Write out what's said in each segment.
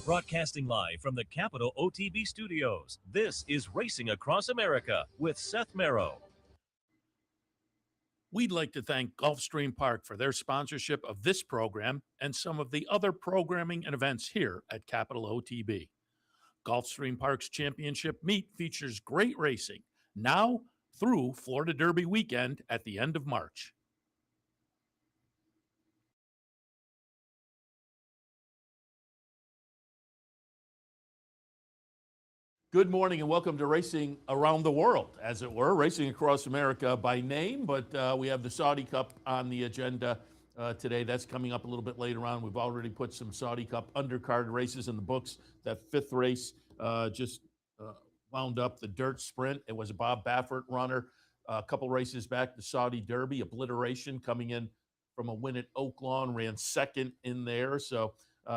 Broadcasting live from the Capital OTB studios, this is Racing Across America with Seth Merrow. We'd like to thank Gulfstream Park for their sponsorship of this program and some of the other programming and events here at Capital OTB. Gulfstream Park's championship meet features great racing now through Florida Derby weekend at the end of March. Good morning and welcome to Racing Around the World, as it were, Racing Across America by name, but we have the Saudi Cup on the agenda today. That's coming up a little bit later on. We've already put some Saudi Cup undercard races in the books. That fifth race just wound up, the dirt sprint. It was a Bob Baffert runner. A couple races back, the Saudi Derby, Obliteration coming in from a win at Oaklawn, ran second in there. So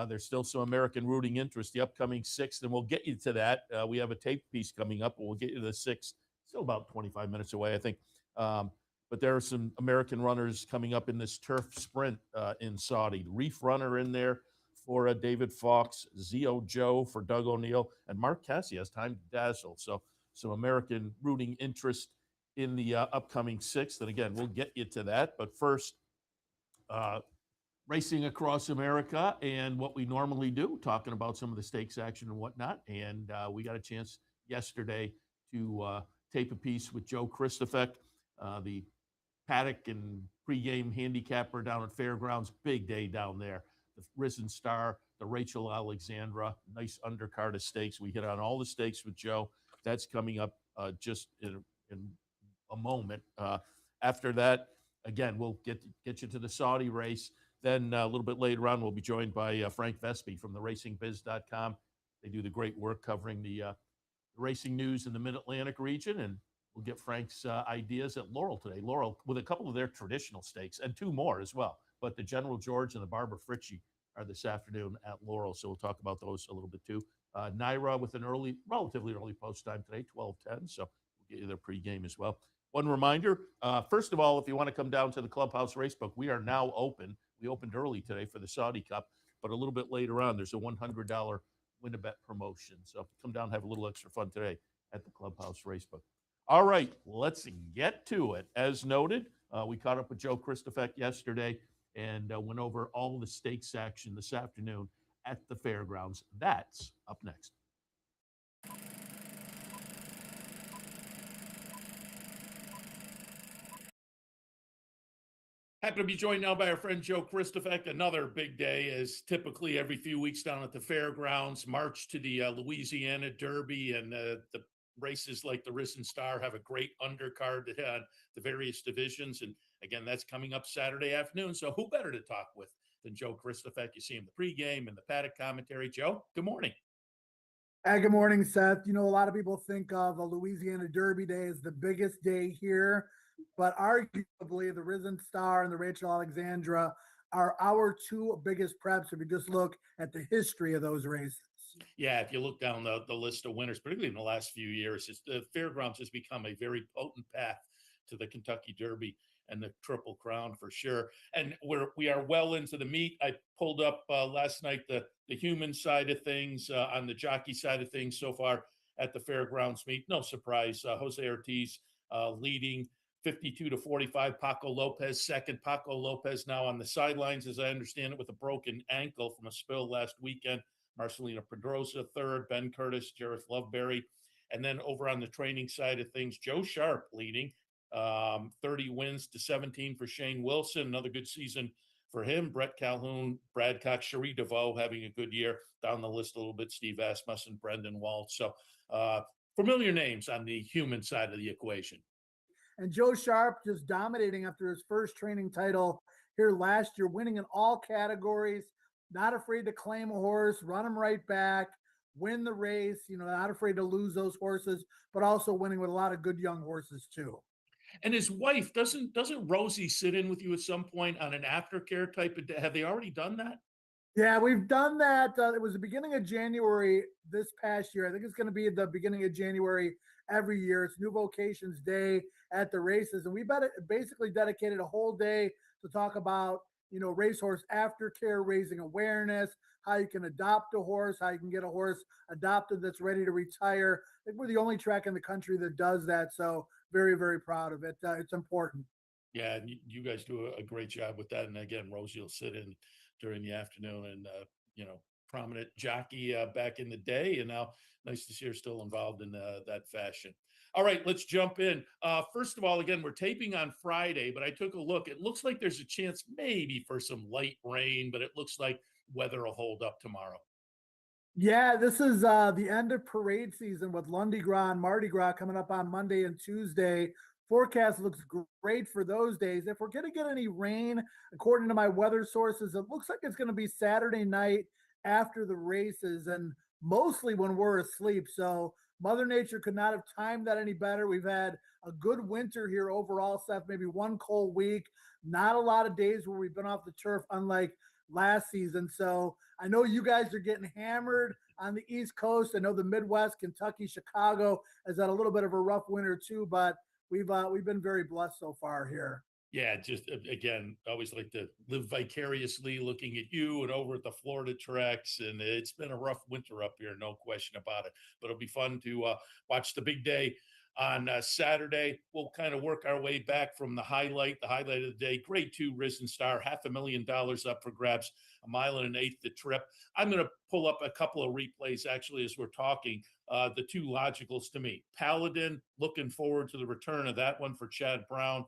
there's still some American rooting interest. The upcoming sixth, and we'll get you to that. We have a tape piece coming up, but we'll get you to the sixth. Still about 25 minutes away, I think. But there are some American runners coming up in this turf sprint in Saudi. Reef runner in there for David Fox, Zio Joe for Doug O'Neill, and Mark Cassidy has time to dazzle. So some American rooting interest in the upcoming sixth. And again, we'll get you to that. But first, Racing Across America and what we normally do, talking about some of the stakes action and whatnot. And we got a chance yesterday to tape a piece with Joe Kristufek, the paddock and pregame handicapper down at Fairgrounds. Big day down there. The Risen Star, the Rachel Alexandra, nice undercard of stakes. We hit on all the stakes with Joe. That's coming up just in a moment. After that, again, we'll get you to the Saudi race. Then a little bit later on, we'll be joined by Frank Vespe from the racingbiz.com. They do the great work covering the racing news in the Mid-Atlantic region, and we'll get Frank's ideas at Laurel today. Laurel with a couple of their traditional stakes and two more as well. But the General George and the Barbara Fritchie are this afternoon at Laurel, so we'll talk about those a little bit too. Naira with an relatively early post time today, 12:10, so we'll get you their pregame as well. One reminder, first of all, if you want to come down to the Clubhouse Racebook, we are now open. We opened early today for the Saudi Cup, but a little bit later on, there's a $100 win-a-bet promotion. So come down and have a little extra fun today at the Clubhouse Racebook. All right, let's get to it. As noted, we caught up with Joe Kristufek yesterday and went over all the stakes action this afternoon at the Fairgrounds. That's up next. Happy to be joined now by our friend Joe Kristufek. Another big day, as typically every few weeks down at the Fairgrounds. March to the Louisiana Derby, and the races like the Risen Star have a great undercard that had the various divisions. And again, that's coming up Saturday afternoon. So who better to talk with than Joe Kristufek? You see him the pregame and the paddock commentary. Joe, good morning. Hey, good morning, Seth. You know, a lot of people think of a Louisiana Derby Day as the biggest day here, but arguably the Risen Star and the Rachel Alexandra are our two biggest preps if you just look at the history of those races. Yeah, if you look down the list of winners, particularly in the last few years, the Fairgrounds has become a very potent path to the Kentucky Derby and the Triple Crown for sure. And we are well into the meet. I pulled up last night the human side of things on the jockey side of things so far at the Fairgrounds meet. No surprise, Jose Ortiz leading 52-45. Paco Lopez second. Paco Lopez now on the sidelines, as I understand it, with a broken ankle from a spill last weekend. Marcelino Pedrosa third, Ben Curtis, Jareth Loveberry. And then over on the training side of things, Joe Sharp leading 30 wins to 17 for Shane Wilson. Another good season for him. Brett Calhoun, Brad Cox, Cherie DeVoe having a good year. Down the list a little bit, Steve Asmussen, Brendan Waltz. So familiar names on the human side of the equation. And Joe Sharp just dominating after his first training title here last year, winning in all categories, not afraid to claim a horse, run him right back, win the race, you know, not afraid to lose those horses, but also winning with a lot of good young horses too. And his wife, doesn't Rosie sit in with you at some point on an aftercare type of day? Have they already done that? Yeah, we've done that. It was the beginning of January this past year. I think it's going to be the beginning of January every year. It's New Vocations Day at the races. And we basically dedicated a whole day to talk about, racehorse aftercare, raising awareness, how you can adopt a horse, how you can get a horse adopted that's ready to retire. I think we're the only track in the country that does that. So very, very proud of it. It's important. Yeah, and you guys do a great job with that. And again, Rosie will sit in during the afternoon and, prominent jockey back in the day. And now nice to see her still involved in that fashion. All right, let's jump in. First of all, again, we're taping on Friday, but I took a look. It looks like there's a chance maybe for some light rain, but it looks like weather will hold up tomorrow. Yeah, this is the end of parade season with Lundi Gras and Mardi Gras coming up on Monday and Tuesday. Forecast looks great for those days. If we're going to get any rain, according to my weather sources, it looks like it's going to be Saturday night after the races and mostly when we're asleep. So Mother Nature could not have timed that any better. We've had a good winter here overall, Seth, maybe one cold week, not a lot of days where we've been off the turf, unlike last season. So I know you guys are getting hammered on the East Coast. I know the Midwest, Kentucky, Chicago has had a little bit of a rough winter too, but we've been very blessed so far here. Yeah, just again, I always like to live vicariously looking at you and over at the Florida tracks. And it's been a rough winter up here, no question about it. But it'll be fun to watch the big day on Saturday. We'll kind of work our way back from the highlight of the day. Grade 2 Risen Star, $500,000 up for grabs, 1.125 miles the trip. I'm going to pull up a couple of replays actually as we're talking. The two logicals to me. Paladin, looking forward to the return of that one for Chad Brown.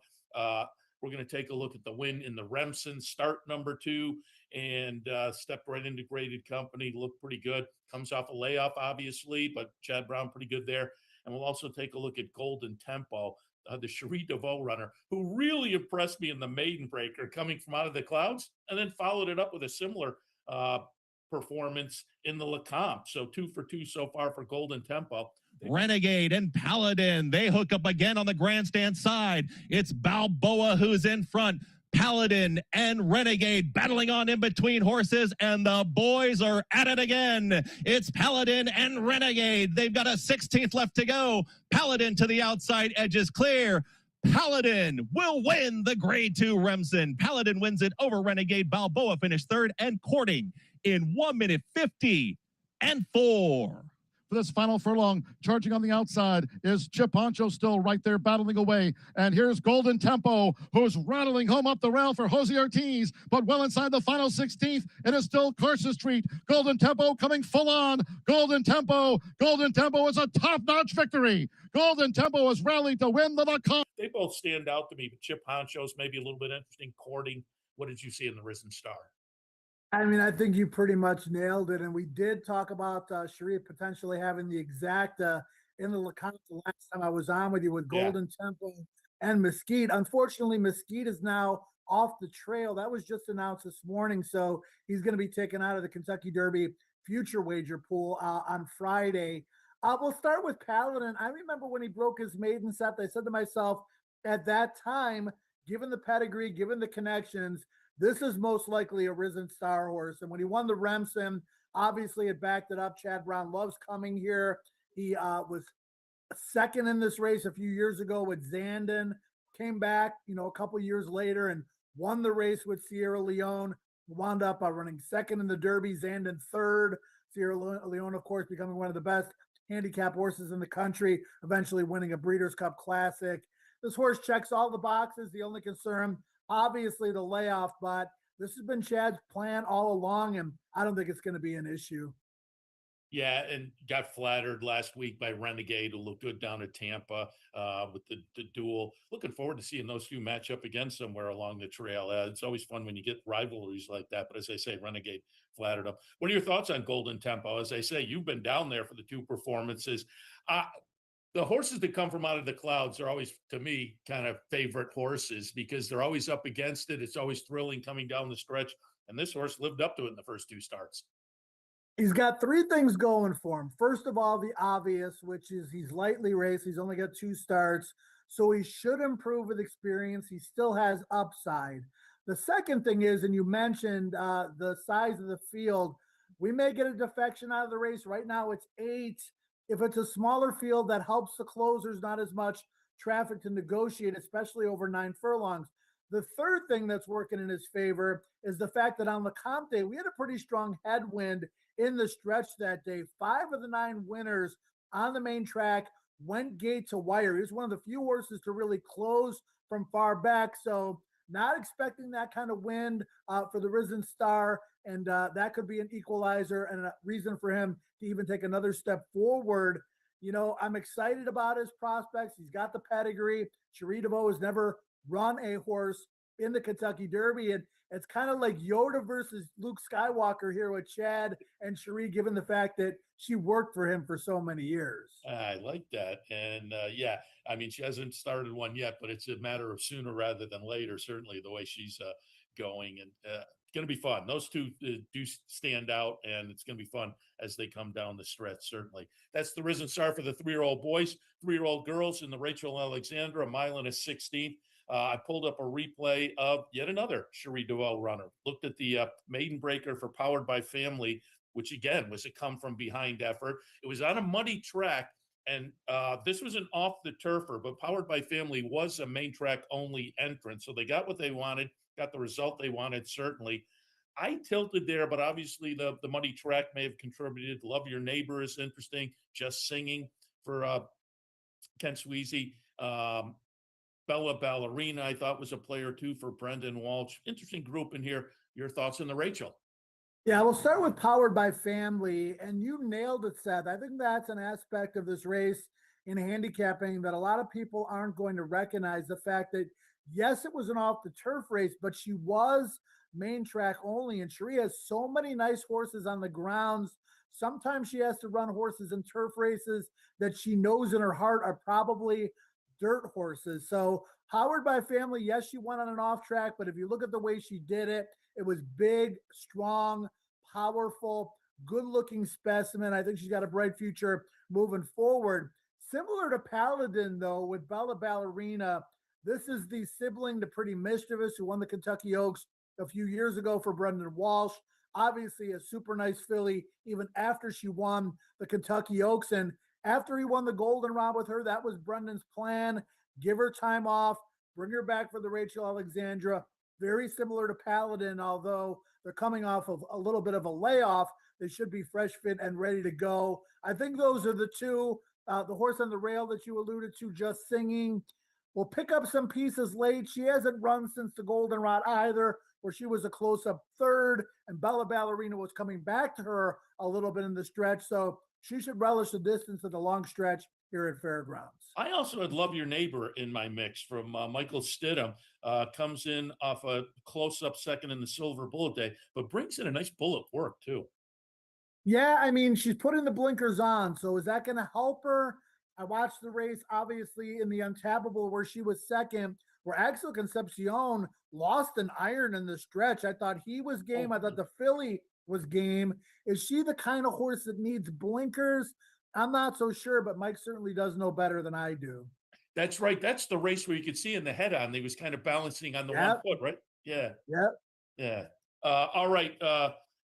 We're going to take a look at the win in the Remsen, start number 2, and step right into graded company. Look pretty good. Comes off a layoff, obviously, but Chad Brown pretty good there. And we'll also take a look at Golden Tempo, the Cherie DeVoe runner, who really impressed me in the Maiden Breaker, coming from out of the clouds, and then followed it up with a similar performance in the Lecomte. So 2 for 2 so far for Golden Tempo. Renegade and Paladin, they hook up again on the grandstand side. It's Balboa who's in front. Paladin and Renegade battling on in between horses, and the boys are at it again. It's Paladin and Renegade. They've got a 16th left to go. Paladin to the outside edge is clear. Paladin will win the Grade 2 Remsen. Paladin wins it over Renegade. Balboa finished third, and courting in 1 minute 50 and 4. For this final furlong, charging on the outside is Chip Honcho, still right there battling away. And here's Golden Tempo, who's rattling home up the rail for Jose Ortiz, but well inside the final 16th. It is still Corsa Street. Golden Tempo coming full on. Golden Tempo is a top-notch victory. Golden Tempo has rallied to win the Lecomte. They both stand out to me, but Chip Honcho's maybe a little bit interesting. Courting, what did you see in the Risen Star? I mean, I think you pretty much nailed it. And we did talk about Cherie potentially having the exacta in the Lecomte the last time I was on with you with Golden Tempo and Mesquite. Unfortunately, Mesquite is now off the trail. That was just announced this morning. So he's going to be taken out of the Kentucky Derby future wager pool on Friday. We'll start with Paladin. I remember when he broke his maiden set, I said to myself at that time, given the pedigree, given the connections, this is most likely a Risen Star horse. And when he won the Remsen, obviously it backed it up. Chad Brown loves coming here. He was second in this race a few years ago with Zandon, came back, a couple years later and won the race with Sierra Leone, wound up running second in the Derby, Zandon third. Sierra Leone, of course, becoming one of the best handicap horses in the country, eventually winning a Breeders' Cup Classic. This horse checks all the boxes. The only concern, obviously, the layoff, but this has been Chad's plan all along, and I don't think it's going to be an issue. Yeah, and got flattered last week by Renegade, who looked good down at Tampa with the duel. Looking forward to seeing those two match up again somewhere along the trail. It's always fun when you get rivalries like that. But as I say, Renegade flattered them. What are your thoughts on Golden Tempo? As I say, you've been down there for the 2 performances. The horses that come from out of the clouds are always, to me, kind of favorite horses because they're always up against it. It's always thrilling coming down the stretch. And this horse lived up to it in the first 2 starts. He's got 3 things going for him. First of all, the obvious, which is he's lightly raced. He's only got 2 starts. So he should improve with experience. He still has upside. The second thing is, and you mentioned the size of the field, we may get a defection out of the race. Right now it's 8. If it's a smaller field, that helps the closers, not as much traffic to negotiate, especially over 9 furlongs. The third thing that's working in his favor is the fact that on the comp day, we had a pretty strong headwind in the stretch that day. 5 of the 9 winners on the main track went gate to wire. He was one of the few horses to really close from far back. So not expecting that kind of wind for the Risen Star. And that could be an equalizer and a reason for him to even take another step forward. You know, I'm excited about his prospects. He's got the pedigree. Cherie DeVoe has never run a horse in the Kentucky Derby. And it's kind of like Yoda versus Luke Skywalker here with Chad and Cherie, given the fact that she worked for him for so many years. I like that. And yeah, I mean, she hasn't started one yet, but it's a matter of sooner rather than later, certainly the way she's going. And it's going to be fun. Those two do stand out, and it's going to be fun as they come down the stretch, certainly. That's the Risen Star for the 3-year-old boys, 3-year-old girls in the Rachel Alexandra, a mile and a 16th. I pulled up a replay of yet another Cherie DeVoe runner. Looked at the maiden breaker for Powered by Family, which again was a come from behind effort. It was on a muddy track, and this was an off the turfer, but Powered by Family was a main track only entrance. So they got what they wanted, got the result they wanted, certainly. I tilted there, but obviously the muddy track may have contributed. Love Your Neighbor is interesting. Just Singing for Ken Sweezy. Bella Ballerina, I thought, was a player too for Brendan Walsh. Interesting group in here. Your thoughts on the Rachel? Yeah, we'll start with Powered by Family, and you nailed it, Seth. I think that's an aspect of this race in handicapping that a lot of people aren't going to recognize. The fact that, yes, it was an off the turf race, but she was main track only, and Cherie has so many nice horses on the grounds. Sometimes she has to run horses in turf races that she knows in her heart are probably dirt horses. So Powered by Family, yes, she went on an off track, but if you look at the way she did it, it was big, strong, powerful, good-looking specimen. I think she's got a bright future moving forward. Similar to Paladin, though, with Bella Ballerina, this is the sibling to Pretty Mischievous, who won the Kentucky Oaks a few years ago for Brendan Walsh. Obviously, a super nice filly, even after she won the Kentucky Oaks. And after he won the Goldenrod with her, that was Brendan's plan. Give her time off, bring her back for the Rachel Alexandra. Very similar to Paladin, although they're coming off of a little bit of a layoff. They should be fresh, fit, and ready to go. I think those are the two. The horse on the rail that you alluded to, Just Singing, will pick up some pieces late. She hasn't run since the Goldenrod either, where she was a close-up third, and Bella Ballerina was coming back to her a little bit in the stretch. So she should relish the distance of the long stretch here at Fairgrounds. I also had Love Your Neighbor in my mix from Michael Stidham. Comes in off a close-up second in the Silver Bullet Day, but brings in a nice bullet work too. Yeah, I mean, she's putting the blinkers on. So is that going to help her? I watched the race, obviously, in the Untappable where she was second, where Axel Concepcion lost an iron in the stretch. I thought he was game. I thought the filly was game. Is she the kind of horse that needs blinkers? I'm not so sure, but Mike certainly does know better than I do. That's right. That's the race where you could see in the head-on, he was kind of balancing on the one foot, right? Yeah. Yep. Yeah. All right.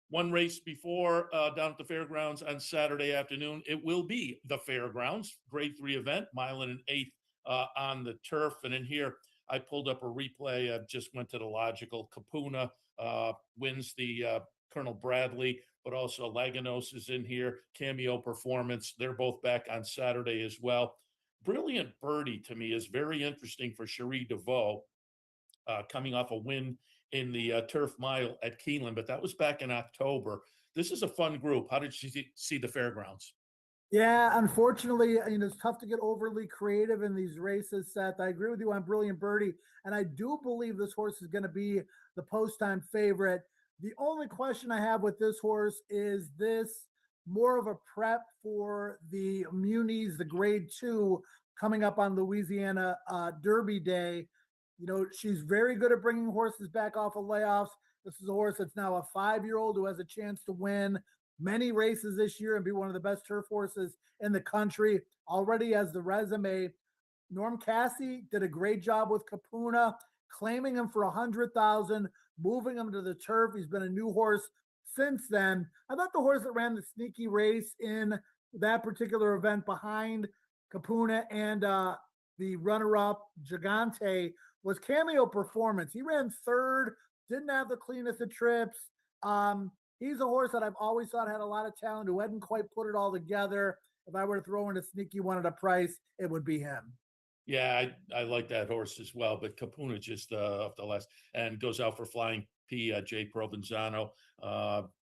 One race before down at the Fairgrounds on Saturday afternoon. It will be the Fairgrounds, Grade 3 event, mile and an eighth on the turf. And in here, I pulled up a replay. I just went to the logical. Capuna wins the Colonel Bradley, but also Laganos is in here. Cameo Performance. They're both back on Saturday as well. Brilliant Birdie to me is very interesting for Cherie DeVoe, coming off a win in the turf mile at Keeneland, but that was back in October. This is a fun group. How did you see the Fairgrounds? Yeah, unfortunately, it's tough to get overly creative in these races, Seth. I agree with you on Brilliant Birdie, and I do believe this horse is going to be the post-time favorite. The only question I have with this horse is this more of a prep for the Munis, the Grade 2, coming up on Louisiana Derby Day. She's very good at bringing horses back off of layoffs. This is a horse that's now a 5-year-old who has a chance to win many races this year and be one of the best turf horses in the country. Already has the resume. Norm Cassie did a great job with Capuna, claiming him for $100,000, moving him to the turf. He's been a new horse since then. I thought the horse that ran the sneaky race in that particular event behind Capuna and the runner-up Gigante was Cameo Performance. He ran third, didn't have the cleanest of trips. He's a horse that I've always thought had a lot of talent, who hadn't quite put it all together. If I were to throw in a sneaky one at a price, it would be him. Yeah, I like that horse as well, but Capuna just off the last and goes out for Flying P. Jay Provenzano,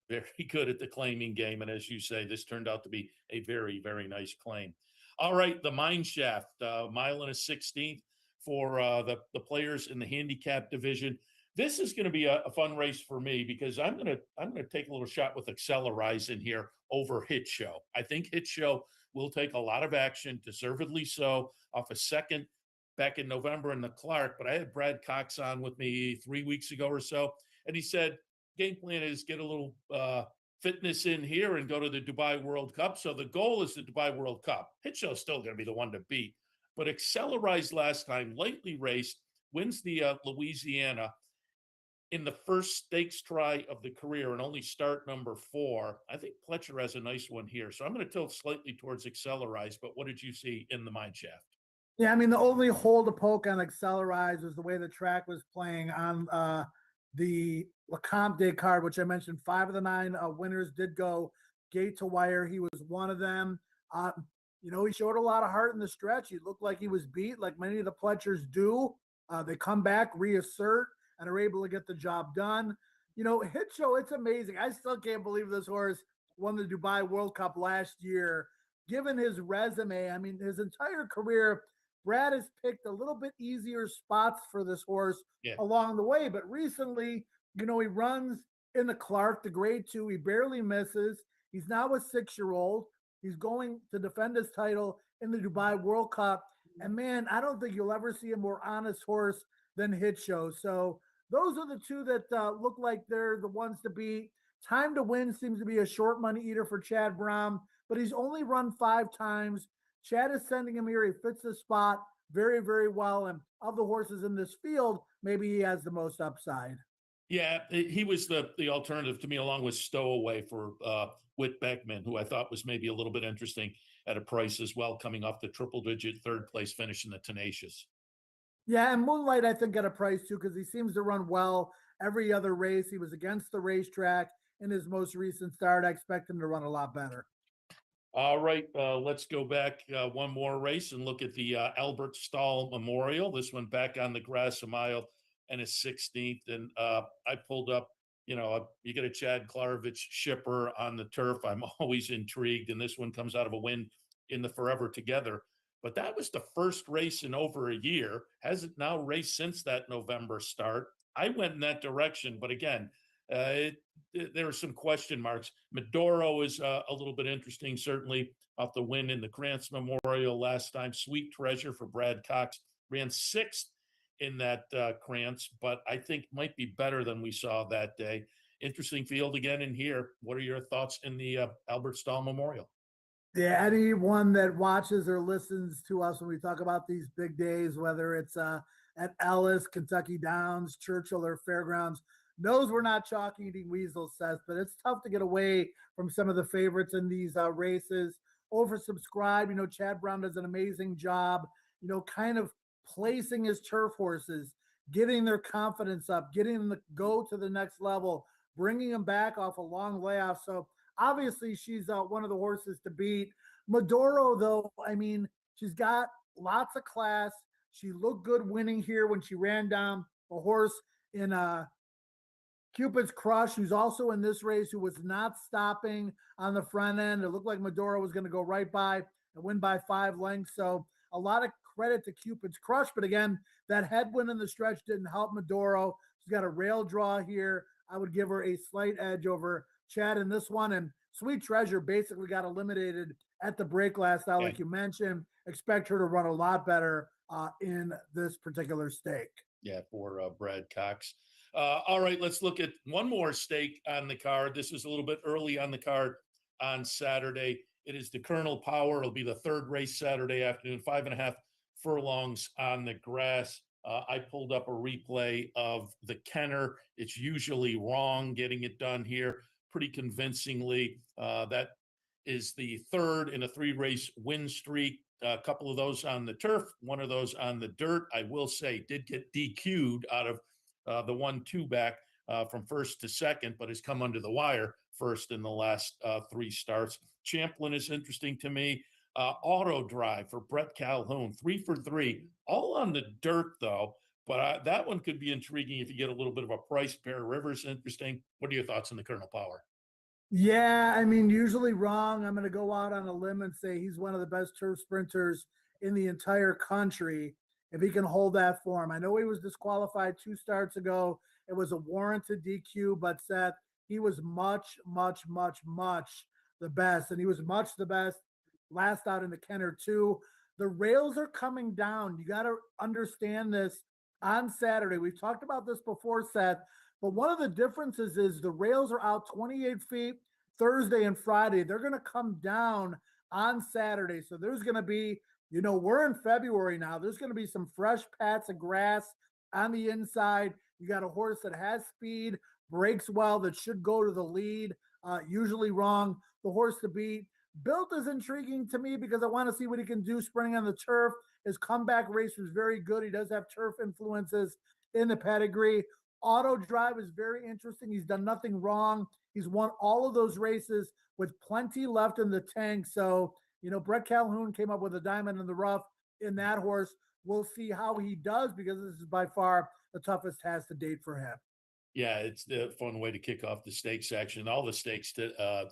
very good at the claiming game, and as you say, this turned out to be a very, very nice claim. All right, the Mine Shaft, mile and a 16th for the players in the handicap division. This is going to be a fun race for me because I'm gonna take a little shot with Accelerize in here over Hit Show. I think Hit Show will take a lot of action, deservedly so, off a second back in November in the Clark. But I had Brad Cox on with me 3 weeks ago or so, and he said game plan is get a little fitness in here and go to the Dubai World Cup. So the goal is the Dubai World Cup. Hit Show's still going to be the one to beat, but Accelerize last time, lately raced, wins the Louisiana in the first stakes try of the career and only start number 4. I think Pletcher has a nice one here. So I'm going to tilt slightly towards Accelerize, but what did you see in the Mine Shaft? Yeah, I mean, the only hole to poke on Accelerize was the way the track was playing on the Lecomte Day card, which I mentioned. 5 of the 9 winners did go gate to wire. He was one of them. He showed a lot of heart in the stretch. He looked like he was beat, like many of the Pletchers do. They come back, reassert, and are able to get the job done. Hit Show, it's amazing. I still can't believe this horse won the Dubai World Cup last year. Given his resume, I mean, his entire career, Brad has picked a little bit easier spots for this horse along the way. But recently, he runs in the Clark, the grade 2. He barely misses. He's now a 6-year-old. He's going to defend his title in the Dubai World Cup. And man, I don't think you'll ever see a more honest horse than Hit Show. So those are the two that look like they're the ones to beat. Time to Win seems to be a short money eater for Chad Brown, but he's only run 5 times. Chad is sending him here. He fits the spot very, very well. And of the horses in this field, maybe he has the most upside. Yeah, he was the alternative to me, along with Stowaway for Whit Beckman, who I thought was maybe a little bit interesting at a price as well, coming off the triple-digit third place finish in the Tenacious. Yeah, and Moonlight, I think, got a price too, because he seems to run well every other race. He was against the racetrack in his most recent start. I expect him to run a lot better. All right, let's go back one more race and look at the Albert Stahl Memorial. This one back on the grass, a mile and a 16th. And I pulled up, you get a Chad Klarovich shipper on the turf. I'm always intrigued. And this one comes out of a win in the Forever Together. But that was the first race in over a year. Hasn't now raced since that November start. I went in that direction, but again, there are some question marks. Medoro is a little bit interesting, certainly off the win in the Krantz Memorial last time. Sweet Treasure for Brad Cox ran 6th in that Krantz, but I think might be better than we saw that day. Interesting field again in here. What are your thoughts in the Albert Stahl Memorial? Yeah, anyone that watches or listens to us when we talk about these big days, whether it's at Ellis, Kentucky Downs, Churchill, or Fairgrounds, knows we're not chalk eating weasels, Seth, but it's tough to get away from some of the favorites in these races. Oversubscribed, Chad Brown does an amazing job, kind of placing his turf horses, getting their confidence up, getting them to go to the next level, bringing them back off a long layoff. So obviously she's one of the horses to beat. Medoro, though, I mean, she's got lots of class. She looked good winning here when she ran down a horse in Cupid's Crush, who's also in this race, who was not stopping on the front end. It looked like Medoro was going to go right by and win by 5 lengths. So a lot of credit to Cupid's Crush. But again, that headwind in the stretch didn't help Medoro. She's got a rail draw here. I would give her a slight edge over Chad in this one. And Sweet Treasure basically got eliminated at the break last out, like you mentioned. Expect her to run a lot better in this particular stake. Yeah, for Brad Cox. All right, let's look at one more stake on the card. This is a little bit early on the card on Saturday. It is the Colonel Power. It'll be the 3rd race Saturday afternoon, 5.5 furlongs on the grass. I pulled up a replay of the Kenner. It's usually wrong getting it done here pretty convincingly. That is the 3rd in a 3-race win streak a couple of those on the turf, one of those on the dirt. I will say did get DQ'd out of the 1-2 back from first to second, but has come under the wire first in the last 3 starts. Champlin is interesting to me. Auto Drive for Brett Calhoun, 3 for 3, all on the dirt though. But that one could be intriguing if you get a little bit of a price pair. Rivers, interesting. What are your thoughts on the Colonel Power? Yeah, I mean, usually wrong. I'm going to go out on a limb and say he's one of the best turf sprinters in the entire country if he can hold that form. I know he was disqualified 2 starts ago. It was a warranted DQ, but Seth, he was much, much, much, much the best. And he was much the best last out in the Kenner too. The rails are coming down. You got to understand this on Saturday. We've talked about this before, Seth, but one of the differences is the rails are out 28 feet Thursday and Friday. They're going to come down on Saturday. So there's going to be, we're in February now. There's going to be some fresh pats of grass on the inside. You got a horse that has speed, breaks well, that should go to the lead. Usually wrong. The horse to beat. Built is intriguing to me because I want to see what he can do sprinting on the turf. His comeback race was very good. He does have turf influences in the pedigree. Auto Drive is very interesting. He's done nothing wrong. He's won all of those races with plenty left in the tank. So, Brett Calhoun came up with a diamond in the rough in that horse. We'll see how he does because this is by far the toughest task to date for him. Yeah, it's the fun way to kick off the stakes action. All the stakes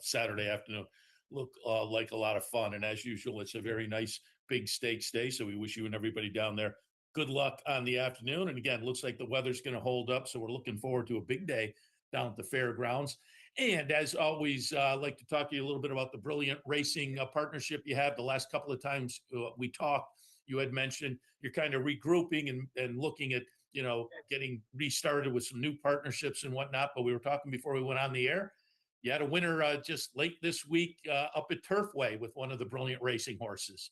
Saturday afternoon look like a lot of fun. And as usual, it's a very nice big stakes day. So we wish you and everybody down there good luck on the afternoon. And again, looks like the weather's going to hold up. So we're looking forward to a big day down at the fairgrounds. And as always, I'd like to talk to you a little bit about the brilliant racing partnership you have. The last couple of times we talked, you had mentioned you're kind of regrouping and looking at, getting restarted with some new partnerships and whatnot. But we were talking before we went on the air. You had a winner just late this week up at Turfway with one of the brilliant racing horses.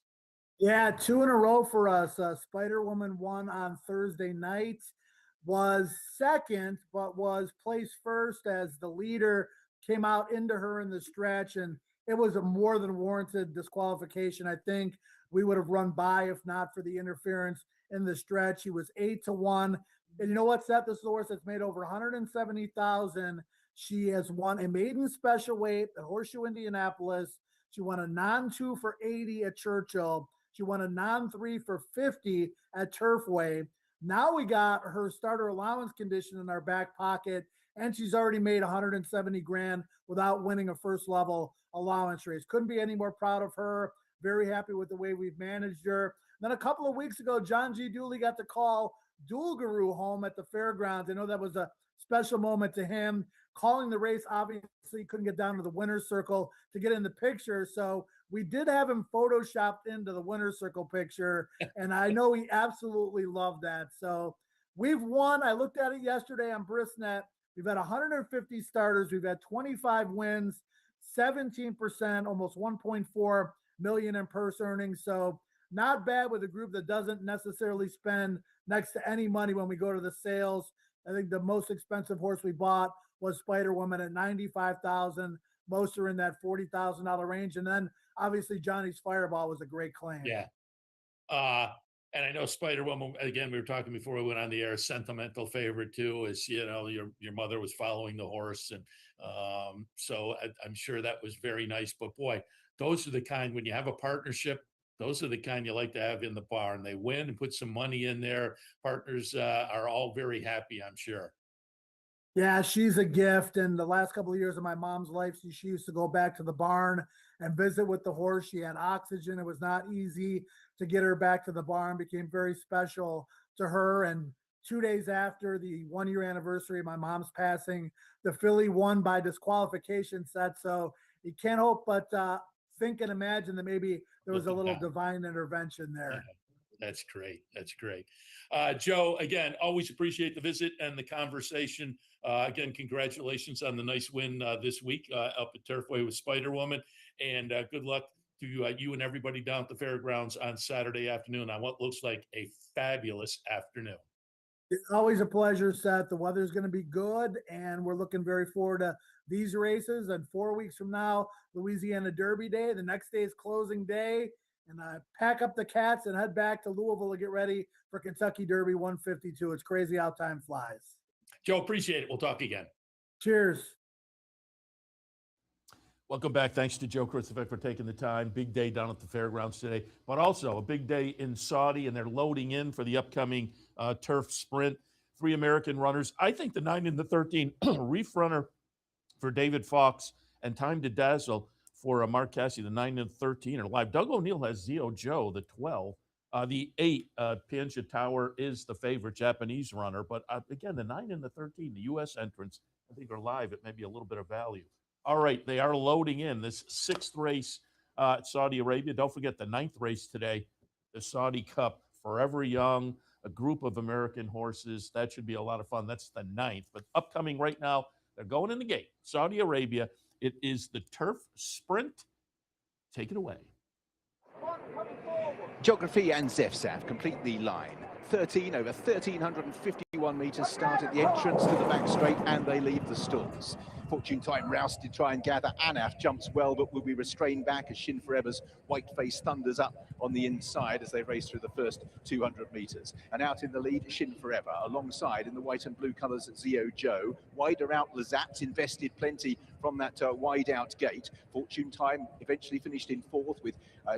Yeah, 2 in a row for us. Spider Woman won on Thursday night, was second, but was placed first as the leader came out into her in the stretch. And it was a more than warranted disqualification. I think we would have run by if not for the interference in the stretch. He was 8-1. And you know what, Seth? This is a horse that's made over 170,000. She has won a maiden special weight at Horseshoe Indianapolis. She won a non-2 for 80 at Churchill. She won a non-3 for 50 at Turfway. Now we got her starter allowance condition in our back pocket, and she's already made 170 grand without winning a first level allowance race. Couldn't be any more proud of her. Very happy with the way we've managed her. Then a couple of weeks ago, John G. Dooley got to call Dual Guru home at the fairgrounds. I know that was a special moment to him. Calling the race, obviously couldn't get down to the winner's circle to get in the picture. So we did have him photoshopped into the winner's circle picture. And I know he absolutely loved that. So we've won. I looked at it yesterday on Brisnet. We've had 150 starters. We've had 25 wins, 17%, almost 1.4 million in purse earnings. So not bad with a group that doesn't necessarily spend next to any money when we go to the sales. I think the most expensive horse we bought was Spider Woman at $95,000. Most are in that $40,000 range. And then obviously Johnny's Fireball was a great claim. Yeah. And I know Spider Woman, again, we were talking before we went on the air, sentimental favorite too, as your mother was following the horse. And so I'm sure that was very nice. But boy, those are the kind, when you have a partnership, those are the kind you like to have in the barn. They win and put some money in there. Partners are all very happy, I'm sure. Yeah, she's a gift. And the last couple of years of my mom's life, she used to go back to the barn and visit with the horse. She had oxygen. It was not easy to get her back to the barn. Became very special to her. And 2 days after the 1-year anniversary of my mom's passing, the filly won by disqualification set. So you can't help but think and imagine that maybe there was a little divine intervention there. That's great. That's great. Joe, again, always appreciate the visit and the conversation. Again, congratulations on the nice win this week up at Turfway with Spider Woman. And good luck to you and everybody down at the fairgrounds on Saturday afternoon on what looks like a fabulous afternoon. It's always a pleasure, Seth. The weather's going to be good, and we're looking very forward to these races. And 4 weeks from now, Louisiana Derby Day. The next day is closing day. and pack up the cats and head back to Louisville to get ready for Kentucky Derby 152. It's crazy how time flies. Joe, appreciate it. We'll talk again. Cheers. Welcome back. Thanks to Joe Kristufek for taking the time. Big day down at the fairgrounds today, but also a big day in Saudi, and they're loading in for the upcoming turf sprint. 3 American runners. I think the 9 and the 13 Reef Runner for David Fox and Time to Dazzle for Mark Cassidy, the 9 and 13 are live. Doug O'Neill has Zio Joe, the 12. The 8, Panja Tower, is the favorite Japanese runner. But again, the 9 and the 13, the U.S. entrants, I think are live at maybe a little bit of value. All right, they are loading in this 6th race at Saudi Arabia. Don't forget the 9th race today, the Saudi Cup, Forever Young, a group of American horses. That should be a lot of fun. That's the 9th. But upcoming right now, they're going in the gate. Saudi Arabia, it is the turf sprint. Take it away. Geography and Zefsaf complete the line. 13 over 1,351 metres start at the entrance to the back straight, and they leave the stalls. Fortune Time roused to try and gather. Anaf jumps well, but will be restrained back as Shin Forever's white face thunders up on the inside as they race through the first 200 metres. And out in the lead, Shin Forever, alongside in the white and blue colours Zio Joe. Wider out, Lazat's invested plenty from that wide out gate. Fortune Time eventually finished in 4th with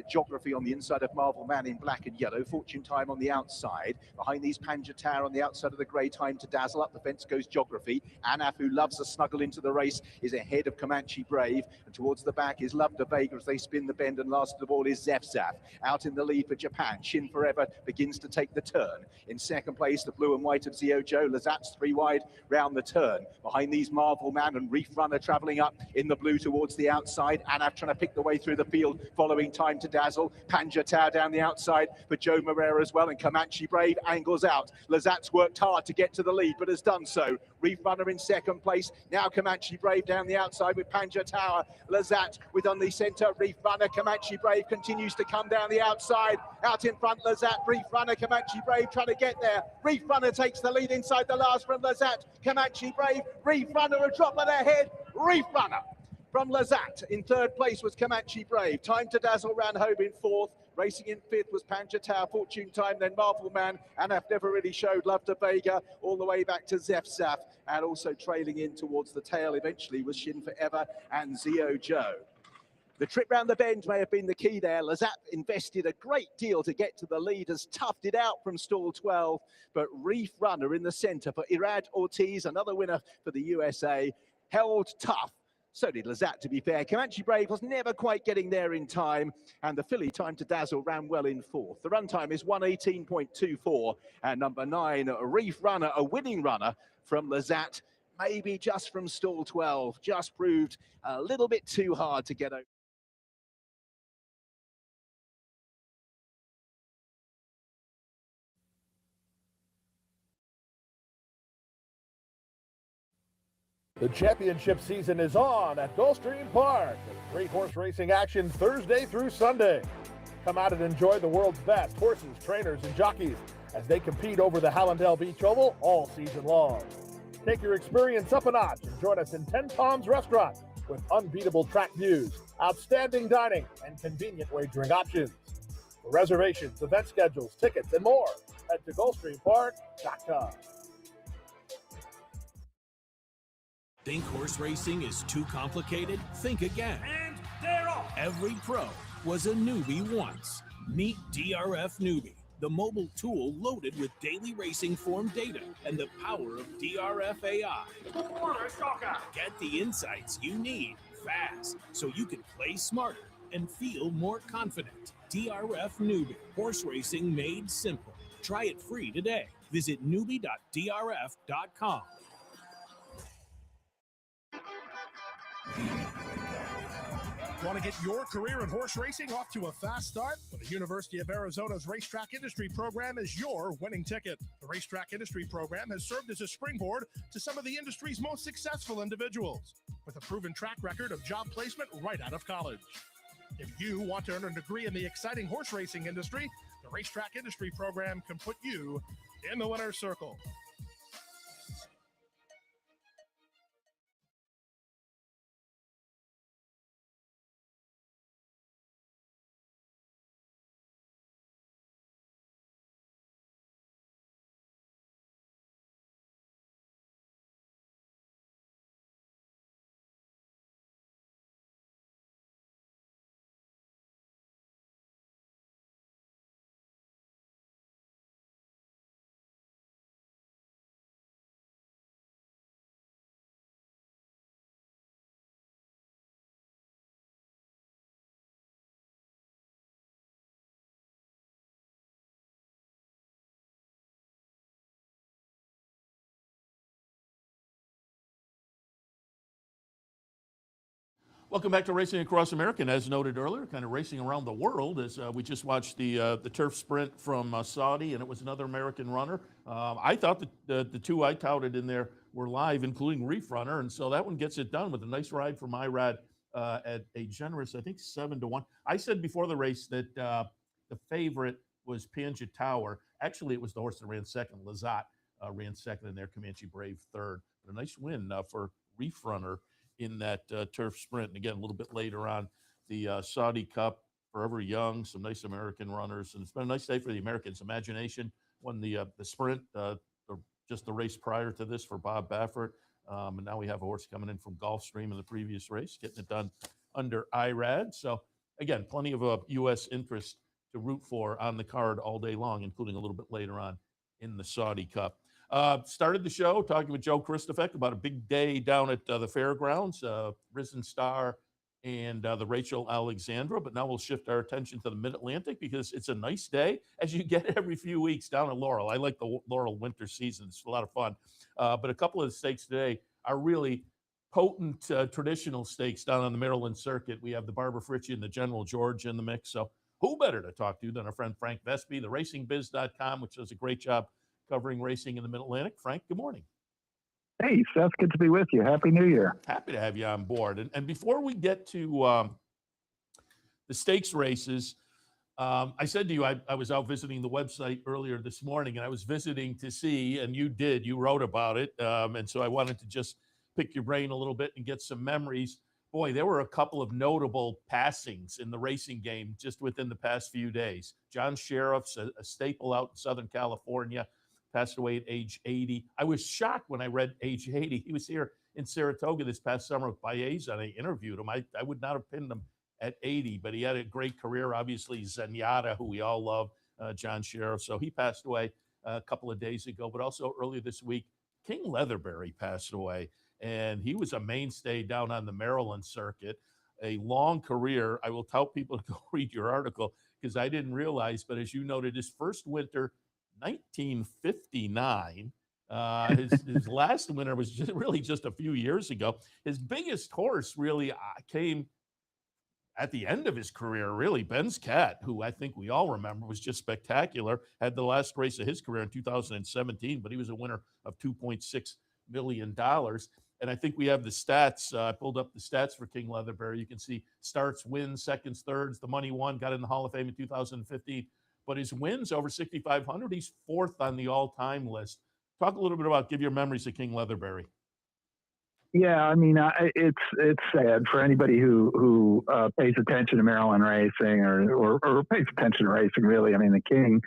Geography on the inside of Marvel Man in black and yellow. Fortune Time on the outside. Behind these, Panja Tower on the outside of the grey. Time to Dazzle. Up the fence goes Geography. Anaf, who loves a snuggle into the race, is ahead of Comanche Brave. And towards the back is Love de Vega as they spin the bend, and last of all is Zefzaf. Out in the lead for Japan. Shin Forever begins to take the turn. In second place, the blue and white of Zio Joe. Lazat's 3 wide round the turn. Behind these, Marvel Man and Reef Runner travelling up in the blue towards the outside. Anaf trying to pick the way through the field, following Time to Dazzle. Panja Tower down the outside for Joe Marrero as well, and Comanche Brave angles out. Lazat's worked hard to get to the lead, but has done so. Reef Runner in second place. Now Comanche Brave down the outside with Panja Tower. Lazat with on the centre. Reef Runner. Comanche Brave continues to come down the outside. Out in front, Lazat. Reef Runner. Comanche Brave trying to get there. Reef Runner takes the lead inside the last from Lazat. Comanche Brave. Reef Runner a drop of their head. Reef Runner from Lazat. In third place was Comanche Brave. Time to Dazzle ran home in 4th. Racing in 5th was Panja Tower, Fortune Time, then Marvel Man. Anaf never really showed Love to Vega, all the way back to Zefzaf. And also trailing in towards the tail eventually was Shin Forever and Zio Joe. The trip round the bend may have been the key there. Lazat invested a great deal to get to the lead, has toughed it out from stall 12. But Reef Runner in the centre for Irad Ortiz, another winner for the USA, held tough. So did Lazat, to be fair. Comanche Brave was never quite getting there in time, and the filly Time to Dazzle ran well in 4th. The run time is 1:18.24, and number 9, Reef Runner, a winning runner from Lazat, maybe just from stall 12, just proved a little bit too hard to get over. The championship season is on at Gulfstream Park. Great horse racing action Thursday through Sunday. Come out and enjoy the world's best horses, trainers, and jockeys as they compete over the Hallandale Beach Oval all season long. Take your experience up a notch and join us in 10 Palms Restaurant with unbeatable track views, outstanding dining, and convenient wagering options. For reservations, event schedules, tickets, and more, head to GulfstreamPark.com. Think horse racing is too complicated? Think again. And they're off. Every pro was a newbie once. Meet DRF Newbie, the mobile tool loaded with daily racing form data and the power of DRF AI. Get the insights you need fast so you can play smarter and feel more confident. DRF Newbie, horse racing made simple. Try it free today. Visit newbie.drf.com. Want to get your career in horse racing off to a fast start? Well, the University of Arizona's Racetrack Industry Program is your winning ticket. The Racetrack Industry Program has served as a springboard to some of the industry's most successful individuals, with a proven track record of job placement right out of college. If you want to earn a degree in the exciting horse racing industry, the Racetrack Industry Program can put you in the winner's circle. Welcome back to Racing Across America. And as noted earlier, kind of racing around the world as we just watched the turf sprint from Saudi, and it was another American runner. I thought that the two I touted in there were live, including Reef Runner, and so that one gets it done with a nice ride from Irad at a generous, I think, 7-1. I said before the race that the favorite was Panja Tower. Actually, it was the horse that ran second. Lazat ran second in there, Comanche Brave third. But a nice win for Reef Runner in that turf sprint. And again, a little bit later on, the Saudi Cup, Forever Young, some nice American runners. And it's been a nice day for the Americans. Imagination won the sprint, just the race prior to this for Bob Baffert. And now we have a horse coming in from Gulfstream in the previous race, getting it done under IRAD. So again, plenty of U.S. interest to root for on the card all day long, including a little bit later on in the Saudi Cup. Started the show talking with Joe Kristufek about a big day down at the fairgrounds, Risen Star and the Rachel Alexandra. But now we'll shift our attention to the Mid-Atlantic because it's a nice day, as you get every few weeks down at Laurel. I like the Laurel winter season. It's a lot of fun. But a couple of the stakes today are really potent traditional stakes down on the Maryland circuit. We have the Barbara Fritchie and the General George in the mix. So who better to talk to than our friend Frank Vespe, the racingbiz.com, which does a great job covering racing in the Mid-Atlantic. Frank, good morning. Hey, Seth, good to be with you. Happy New Year. Happy to have you on board. And before we get to the stakes races, I said to you, I was out visiting the website earlier this morning, and I was visiting to see, and you wrote about it. And so I wanted to just pick your brain a little bit and get some memories. Boy, there were a couple of notable passings in the racing game just within the past few days. John Sheriff's a staple out in Southern California, passed away at age 80. I was shocked when I read age 80. He was here in Saratoga this past summer with Baez, and I interviewed him. I would not have pinned him at 80, but he had a great career. Obviously, Zenyatta, who we all love, John Sheriff. So he passed away a couple of days ago, but also earlier this week, King Leatherbury passed away, and he was a mainstay down on the Maryland circuit. A long career. I will tell people to go read your article because I didn't realize, but as you noted, his first winter, 1959. His last winter was just a few years ago. His biggest horse really came at the end of his career, really. Ben's Cat, who I think we all remember was just spectacular, had the last race of his career in 2017, but he was a winner of $2.6 million. And I think we have the stats. I pulled up the stats for King Leatherbury. You can see starts, wins, seconds, thirds. The money won, got in the Hall of Fame in 2015. But his wins over 6,500, he's fourth on the all-time list. Talk a little bit about, give your memories of King Leatherbury. Yeah, I mean, it's sad for anybody who pays attention to Maryland racing or pays attention to racing, really. I mean, the King,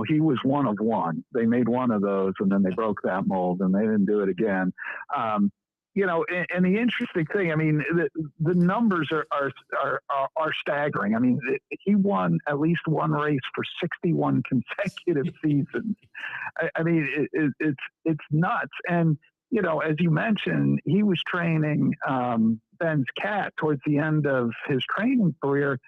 he was one of one. They made one of those, and then they broke that mold, and they didn't do it again. And the interesting thing, I mean, the numbers are staggering. I mean, he won at least one race for 61 consecutive seasons. I mean, it's nuts. And as you mentioned, he was training Ben's Cat towards the end of his training career,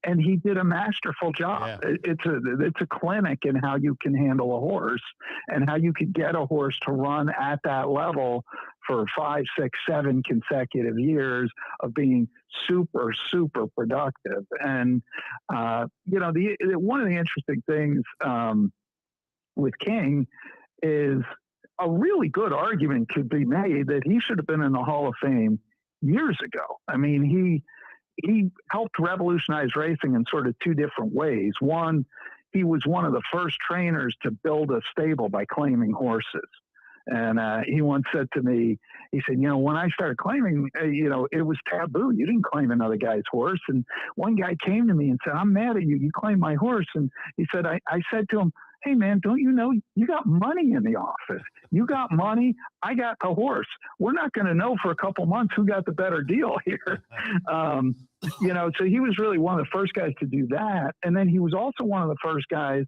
and he did a masterful job. Yeah. It's a clinic in how you can handle a horse and how you could get a horse to run at that level for 5, 6, 7 consecutive years of being super, super productive. And one of the interesting things with King is a really good argument could be made that he should have been in the Hall of Fame years ago. I mean, he helped revolutionize racing in sort of two different ways. One, he was one of the first trainers to build a stable by claiming horses. And he once said to me, he said, when I started claiming, it was taboo. You didn't claim another guy's horse. And one guy came to me and said, I'm mad at you. You claimed my horse. And he said, I said to him, hey, man, don't you know you got money in the office? You got money. I got the horse. We're not going to know for a couple months who got the better deal here. So he was really one of the first guys to do that. And then he was also one of the first guys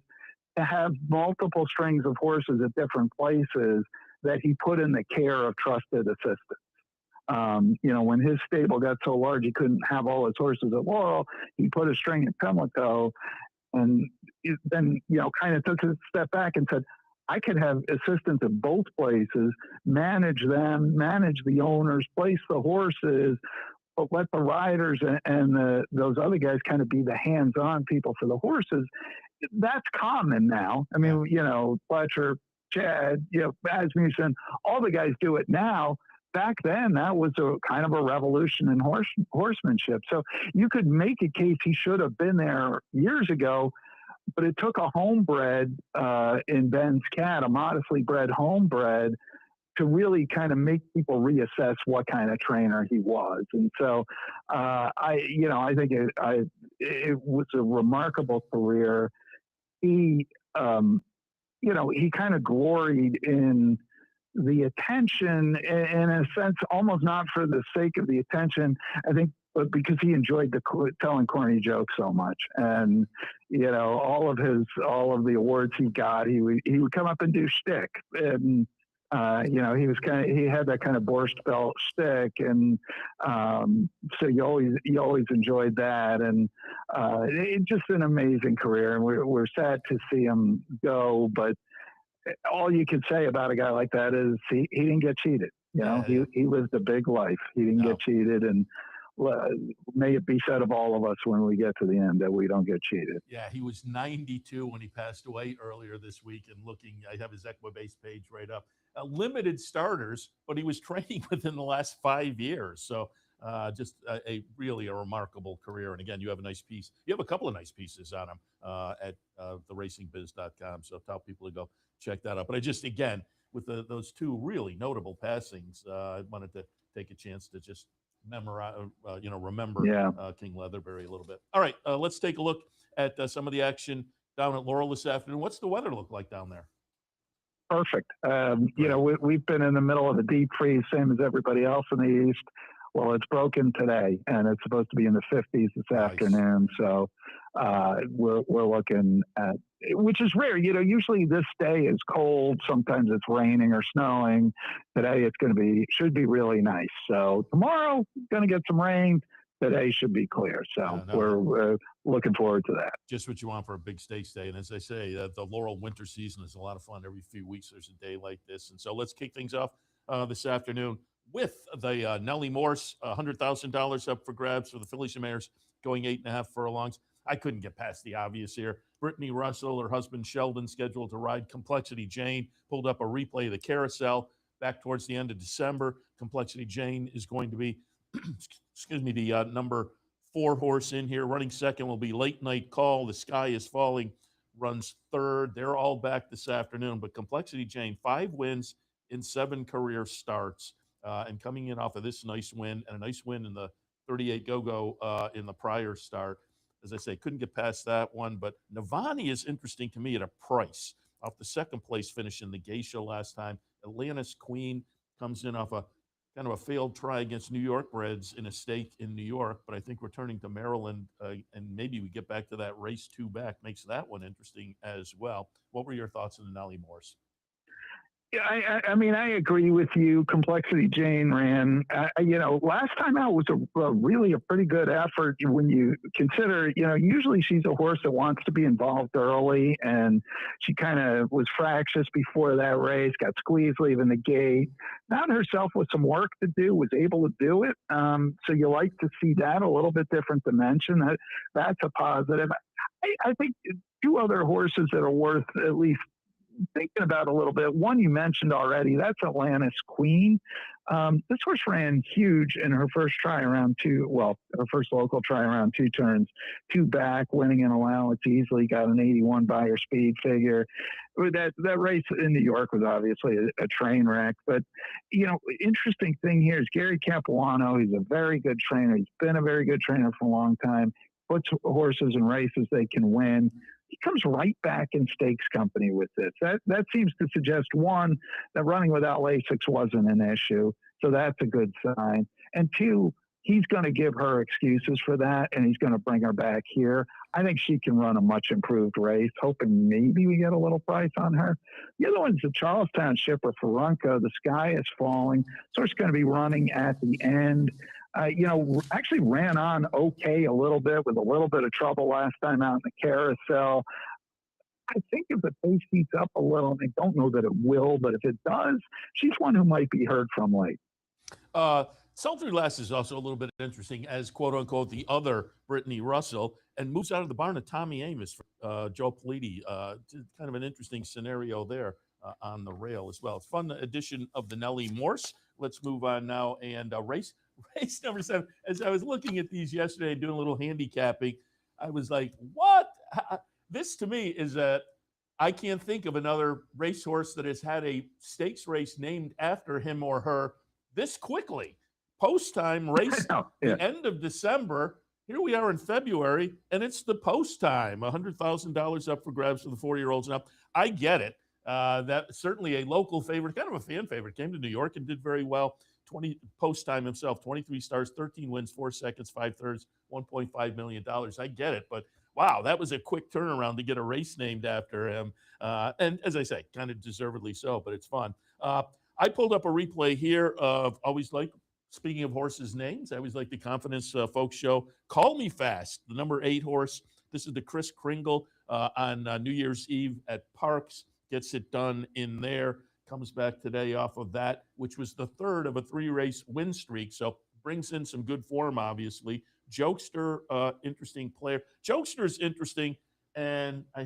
to have multiple strings of horses at different places that he put in the care of trusted assistants. When his stable got so large he couldn't have all his horses at Laurel, he put a string at Pimlico. And then, kind of took a step back and said, I could have assistants at both places, manage them, manage the owners, place the horses, but let the riders and those other guys kind of be the hands-on people for the horses. That's common now. I mean, you know, Fletcher, Chad, you know, Asmussen, all the guys do it now. Back then, that was a kind of a revolution in horsemanship. So you could make a case he should have been there years ago, but it took a homebred in Ben's Cat, a modestly bred homebred, to really kind of make people reassess what kind of trainer he was. And so I think it was a remarkable career. He, he kind of gloried in the attention, in a sense, almost not for the sake of the attention, I think, but because he enjoyed telling corny jokes so much. And, you know, all of the awards he got, he would come up and do shtick. And, he had that kind of Borscht Belt shtick. And so you always enjoyed that. And it's just an amazing career. And we're sad to see him go, but all you could say about a guy like that is he didn't get cheated. You know, he lived a big life. He didn't get cheated, and may it be said of all of us when we get to the end that we don't get cheated. Yeah, he was 92 when he passed away earlier this week. And I have his Equibase page right up. Limited starters, but he was training within the last 5 years. So just a really remarkable career. And again, you have a nice piece. You have a couple of nice pieces on him at theracingbiz.com. So tell people to go check that out. But I just, again, with those two really notable passings, I wanted to take a chance to just remember King Leatherbury a little bit. All right, let's take a look at some of the action down at Laurel this afternoon. What's the weather look like down there? Perfect. We've been in the middle of a deep freeze, same as everybody else in the East. Well, it's broken today, and it's supposed to be in the 50s this afternoon. So we're looking at, which is rare. You know, usually this day is cold. Sometimes it's raining or snowing. Today should be really nice. So tomorrow, going to get some rain. Today should be clear. So we're looking forward to that. Just what you want for a big stakes day. And as I say, the Laurel winter season is a lot of fun. Every few weeks there's a day like this. And so let's kick things off this afternoon with the Nellie Morse, $100,000 up for grabs for the Fillies and Mares, going 8.5 furlongs. I couldn't get past the obvious here. Brittany Russell, her husband Sheldon, scheduled to ride Complexity Jane, pulled up a replay of the carousel back towards the end of December. Complexity Jane is going to be, the number 4 horse in here. Running second will be Late Night Call. The Sky is Falling runs third. They're all back this afternoon. But Complexity Jane, 5 wins in 7 career starts. And coming in off of this nice win, and a nice win in the 38 Go-Go in the prior start. As I say, couldn't get past that one. But Navani is interesting to me at a price. Off the second place finish in the Geisha last time. Atlantis Queen comes in off a kind of a failed try against New York Reds in a stake in New York. But I think returning to Maryland, and maybe we get back to that race 2 back, makes that one interesting as well. What were your thoughts on the Nellie Morse? Yeah, I agree with you. Complexity Jane ran, last time out was really a pretty good effort when you consider, usually she's a horse that wants to be involved early, and she kind of was fractious before that race, got squeezed leaving the gate, found herself with some work to do, was able to do it. So you like to see that, a little bit different dimension. That's a positive. I think 2 other horses that are worth at least thinking about a little bit. One you mentioned already, that's Atlantis Queen. This horse ran huge in her first try around 2. Well, her first local try around 2 turns, 2 back, winning an allowance easily, got an 81 by her speed figure. That race in New York was obviously a train wreck. But, interesting thing here is Gary Capuano. He's a very good trainer. He's been a very good trainer for a long time. Puts horses in races they can win. He comes right back in stakes company with this. That seems to suggest, one, that running without Lasix wasn't an issue. So that's a good sign. And 2, he's going to give her excuses for that, and he's going to bring her back here. I think she can run a much improved race, hoping maybe we get a little price on her. The other one's the Charlestown shipper Ferrunco. The Sky is Falling. So it's going to be running at the end. Actually ran on okay a little bit with a little bit of trouble last time out in the carousel. I think if the pace heats up a little, and I don't know that it will, but if it does, she's one who might be heard from late. Sultry Lass is also a little bit interesting as quote unquote the other Brittany Russell, and moves out of the barn of Tommy Amos for Joe Politi. Kind of an interesting scenario there on the rail as well. Fun edition of the Nellie Morse. Let's move on now and race number 7. As I was looking at these yesterday and doing a little handicapping, I was like, what? This to me is that I can't think of another racehorse that has had a stakes race named after him or her this quickly. Post time race, the end of December. Here we are in February, and it's the post time. $100,000 up for grabs for the 4-year-olds and up. I get it. That certainly a local favorite, kind of a fan favorite. Came to New York and did very well. 20 post time himself, 23 stars, 13 wins, 4 seconds, 5 thirds, $1.5 million. I get it, but wow, that was a quick turnaround to get a race named after him. And as I say, kind of deservedly so, but it's fun. I pulled up a replay here of speaking of horses' names, I always like the Confidence Folks show. Call Me Fast, the number 8 horse. This is the Chris Kringle on New Year's Eve at Parks. Gets it done in there. Comes back today off of that, which was the 3rd of a 3-race win streak. So brings in some good form, obviously. Jokester, interesting player. Jokester's interesting. And I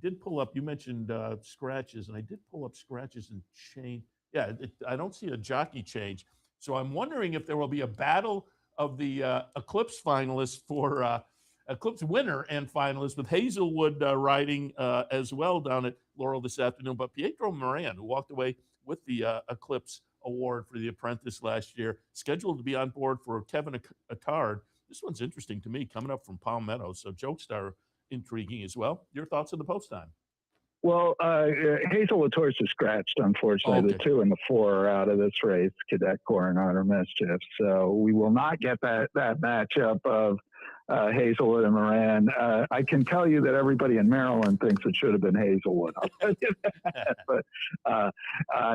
did pull up, you mentioned scratches, and I did pull up scratches and change. Yeah, I don't see a jockey change. So I'm wondering if there will be a battle of the Eclipse finalists for Eclipse winner and finalist with Hazelwood riding as well down at Laurel this afternoon. But Pietro Moran, who walked away with the Eclipse Award for the Apprentice last year, scheduled to be on board for Kevin Attard. This one's interesting to me, coming up from Palmetto. So Jokestar intriguing as well. Your thoughts on the post time? Well, Hazelwood's horse is scratched, unfortunately. The 2 and the 4 are out of this race, Cadet Corps and Honor Mischief. So we will not get that matchup of Hazelwood and Moran. I can tell you that everybody in Maryland thinks it should have been Hazelwood. I'll tell you that. But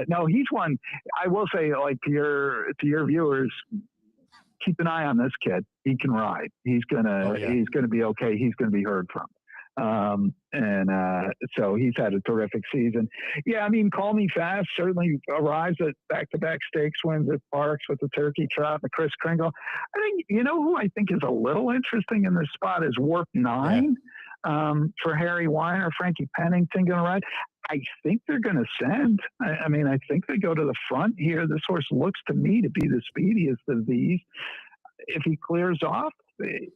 no, he's one. I will say, like to your viewers, keep an eye on this kid. He can ride. He's gonna be okay. He's gonna be heard from. So he's had a terrific season. Yeah, I mean, Call Me Fast certainly arrives at back-to-back stakes wins at Parks with the Turkey Trot and the Chris Kringle. I think, who I think is a little interesting in this spot is Warp 9 for Harry Weiner, Frankie Pennington going to ride. I think they're going to send. I mean, I think they go to the front here. This horse looks to me to be the speediest of these. If he clears off, it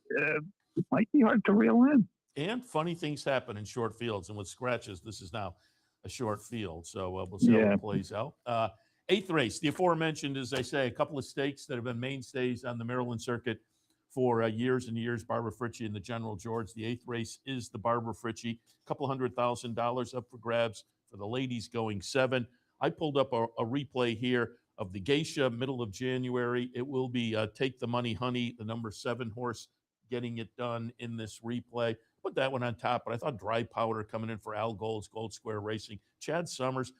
might be hard to reel in. And funny things happen in short fields. And with scratches, this is now a short field. So we'll see how it plays out. 8th race, the aforementioned, as I say, a couple of stakes that have been mainstays on the Maryland circuit for years and years. Barbara Fritchie and the General George. The 8th race is the Barbara Fritchie. A couple $100,000 up for grabs for the ladies going 7. I pulled up a replay here of the Geisha, middle of January. It will be Take the Money Honey, the number 7 horse, getting it done in this replay. Put that one on top, but I thought Dry Powder coming in for Al Gold's Gold Square Racing. Chad Summers'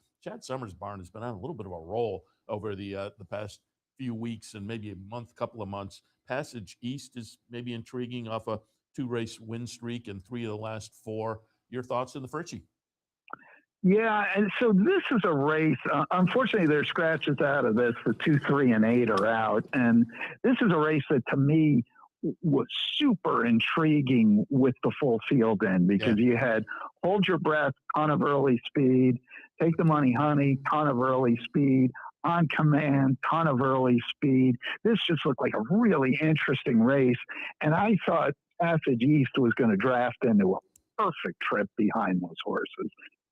barn has been on a little bit of a roll over the past few weeks and maybe couple of months. Passage East is maybe intriguing off a 2-race win streak and 3 of the last 4. Your thoughts on the Fritchie? Yeah, and so this is a race. Unfortunately, there's scratches out of this. The 2, 3, and 8 are out, and this is a race that to me was super intriguing with the full field in because you had Hold Your Breath, ton of early speed, Take the Money Honey, ton of early speed, On Command, ton of early speed. This just looked like a really interesting race, and I thought Passage East was going to draft into a perfect trip behind those horses.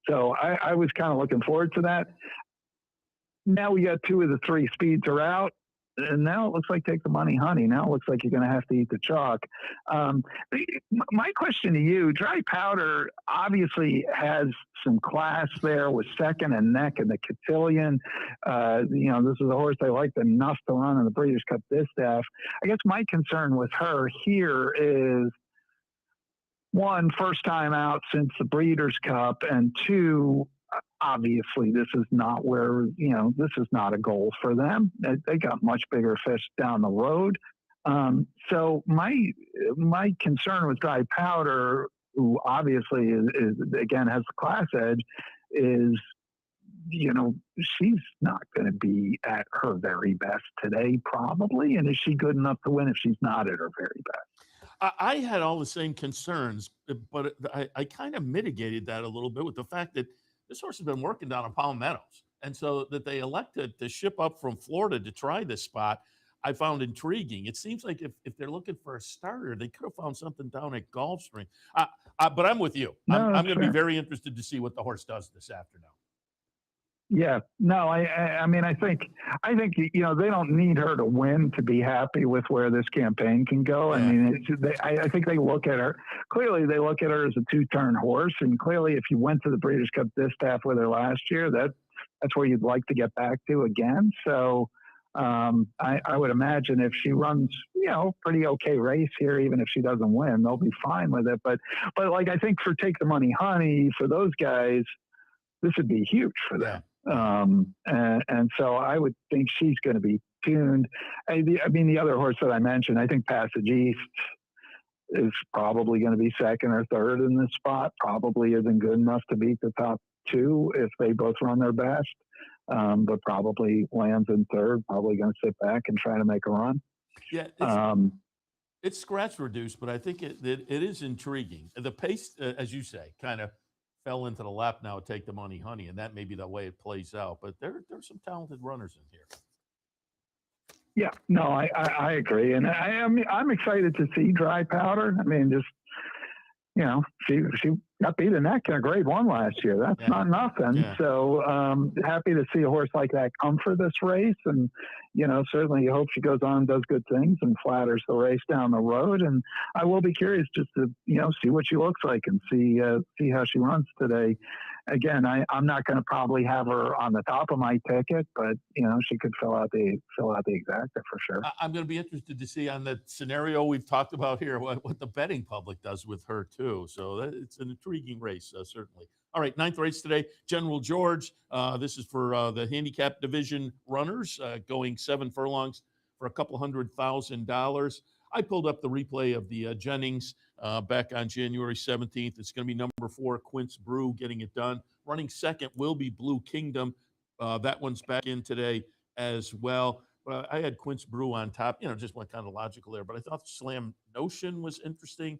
So I was kind of looking forward to that. Now we got 2 of the 3 speeds are out. And now it looks like Take the Money Honey. Now it looks like you're going to have to eat the chalk. My question to you, Dry Powder obviously has some class there with Second and Neck and the Cotillion. This is a horse they liked enough to run in the Breeders' Cup Distaff. I guess my concern with her here is, 1, first time out since the Breeders' Cup, and 2, obviously this is not this is not a goal for them. They got much bigger fish down the road. So my concern with Dry Powder who obviously is again has the class edge, is, you know, she's not going to be at her very best today, probably. And is she good enough to win if she's not at her very best? I had all the same concerns, but I kind of mitigated that a little bit with the fact that this horse has been working down in Palmettos. And so that they elected to ship up from Florida to try this spot, I found intriguing. It seems like if they're looking for a starter, they could have found something down at Gulfstream. But I'm with you. No, I'm going to be sure. very interested to see what the horse does this afternoon. Yeah, no, I mean, I think, you know, they don't need her to win to be happy with where this campaign can go. Yeah. I mean, I think they look at her, clearly they look at her as a two-turn horse. And clearly if you went to the Breeders' Cup Distaff with her last year, that's where you'd like to get back to again. So I would imagine if she runs, you know, pretty okay race here, even if she doesn't win, they'll be fine with it. But like, I think for Take the Money Honey, for those guys, this would be huge for them. And so I would think she's going to be tuned. I mean, the other horse that I mentioned, I think Passage East is probably going to be second or third in this spot. Probably isn't good enough to beat the top two if they both run their best, but probably lands in third, probably going to sit back and try to make a run. Yeah, it's scratch reduced, but I think it is intriguing. The pace, as you say, kind of fell into the lap now. Take the Money Honey, and that may be the way it plays out. But there's some talented runners in here. Yeah, no, I agree, and I'm excited to see Dry Powder. I mean, just, you know, she got beat in that kind of grade one last year. That's not nothing. Yeah. So happy to see a horse like that come for this race, and you know, certainly you hope she goes on and does good things and flatters the race down the road. And I will be curious just to, you know, see what she looks like and see how she runs today. Again, I'm not going to probably have her on the top of my ticket, but you know, she could fill out the exacta for sure. I'm going to be interested to see on the scenario we've talked about here what the betting public does with her too. So it's an intriguing race, certainly. All right, ninth race today, General George. This is for the handicap division runners going 7 furlongs for $200,000. I pulled up the replay of the Jennings back on January 17th. It's going to be number 4, Quince Brew, getting it done. Running second will be Blue Kingdom. That one's back in today as well. I had Quince Brew on top, you know, just went kind of logical there. But I thought Slam Notion was interesting.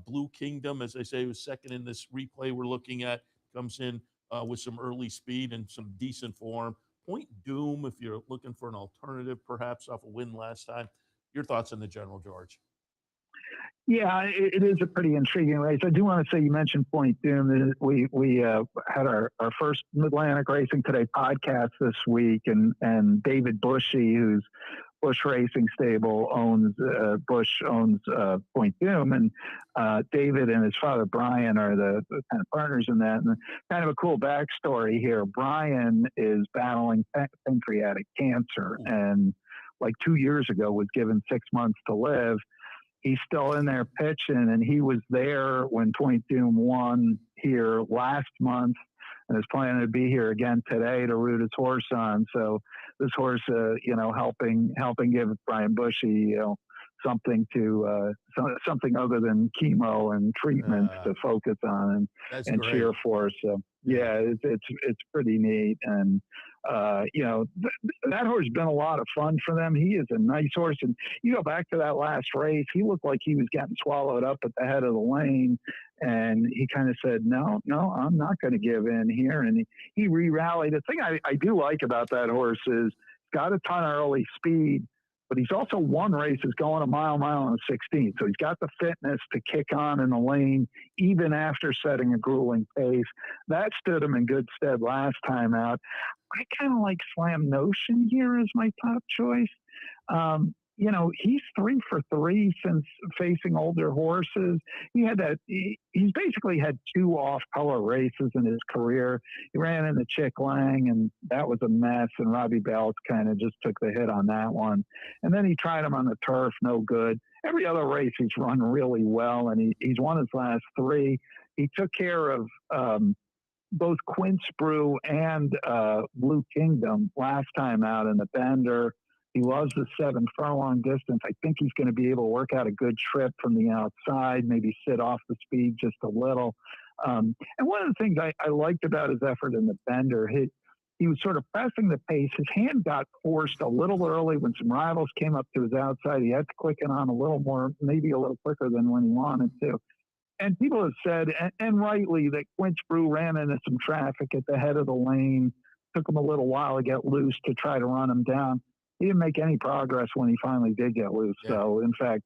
Blue Kingdom, as I say, was second in this replay we're looking at. Comes in with some early speed and some decent form. Point Doom, if you're looking for an alternative, perhaps off a win last time. Your thoughts on the General George? Yeah, it is a pretty intriguing race. I do want to say, you mentioned Point Doom. We had our first Mid-Atlantic Racing Today podcast this week, and David Bushy, who's Bush Racing Stable, owns Point Doom, and David and his father Brian are the kind of partners in that. And kind of a cool backstory here: Brian is battling pancreatic cancer, and like 2 years ago was given 6 months to live. He's still in there pitching, and he was there when Point Doom won here last month, and is planning to be here again today to root his horse on. So this horse, you know, helping give Brian Bushy, you know, something to something other than chemo and treatments to focus on and cheer for. So yeah, it's pretty neat. And you know, that horse has been a lot of fun for them. He is a nice horse, and you go back to that last race, he looked like he was getting swallowed up at the head of the lane, and he kind of said, no, I'm not going to give in here, and he re-rallied. The thing I do like about that horse is he's got a ton of early speed, but he's also won races going a mile and a 16th. So he's got the fitness to kick on in the lane, even after setting a grueling pace. That stood him in good stead last time out. I kind of like Slam Notion here as my top choice. You know, he's 3 for 3 since facing older horses. He's basically had 2 off-color races in his career. He ran into Chick Lang, and that was a mess, and Robbie Bells kind of just took the hit on that one. And then he tried him on the turf, no good. Every other race he's run really well, and he's won his last 3. He took care of both Quince Brew and Blue Kingdom last time out in the Bender. He loves the 7 furlong distance. I think he's going to be able to work out a good trip from the outside, maybe sit off the speed just a little. And one of the things I liked about his effort in the Bender, he was sort of pressing the pace. His hand got forced a little early when some rivals came up to his outside. He had to quicken on a little more, maybe a little quicker than when he wanted to. And people have said, and rightly, that Quince Brew ran into some traffic at the head of the lane. Took him a little while to get loose to try to run him down. He didn't make any progress when he finally did get loose. Yeah. So, in fact,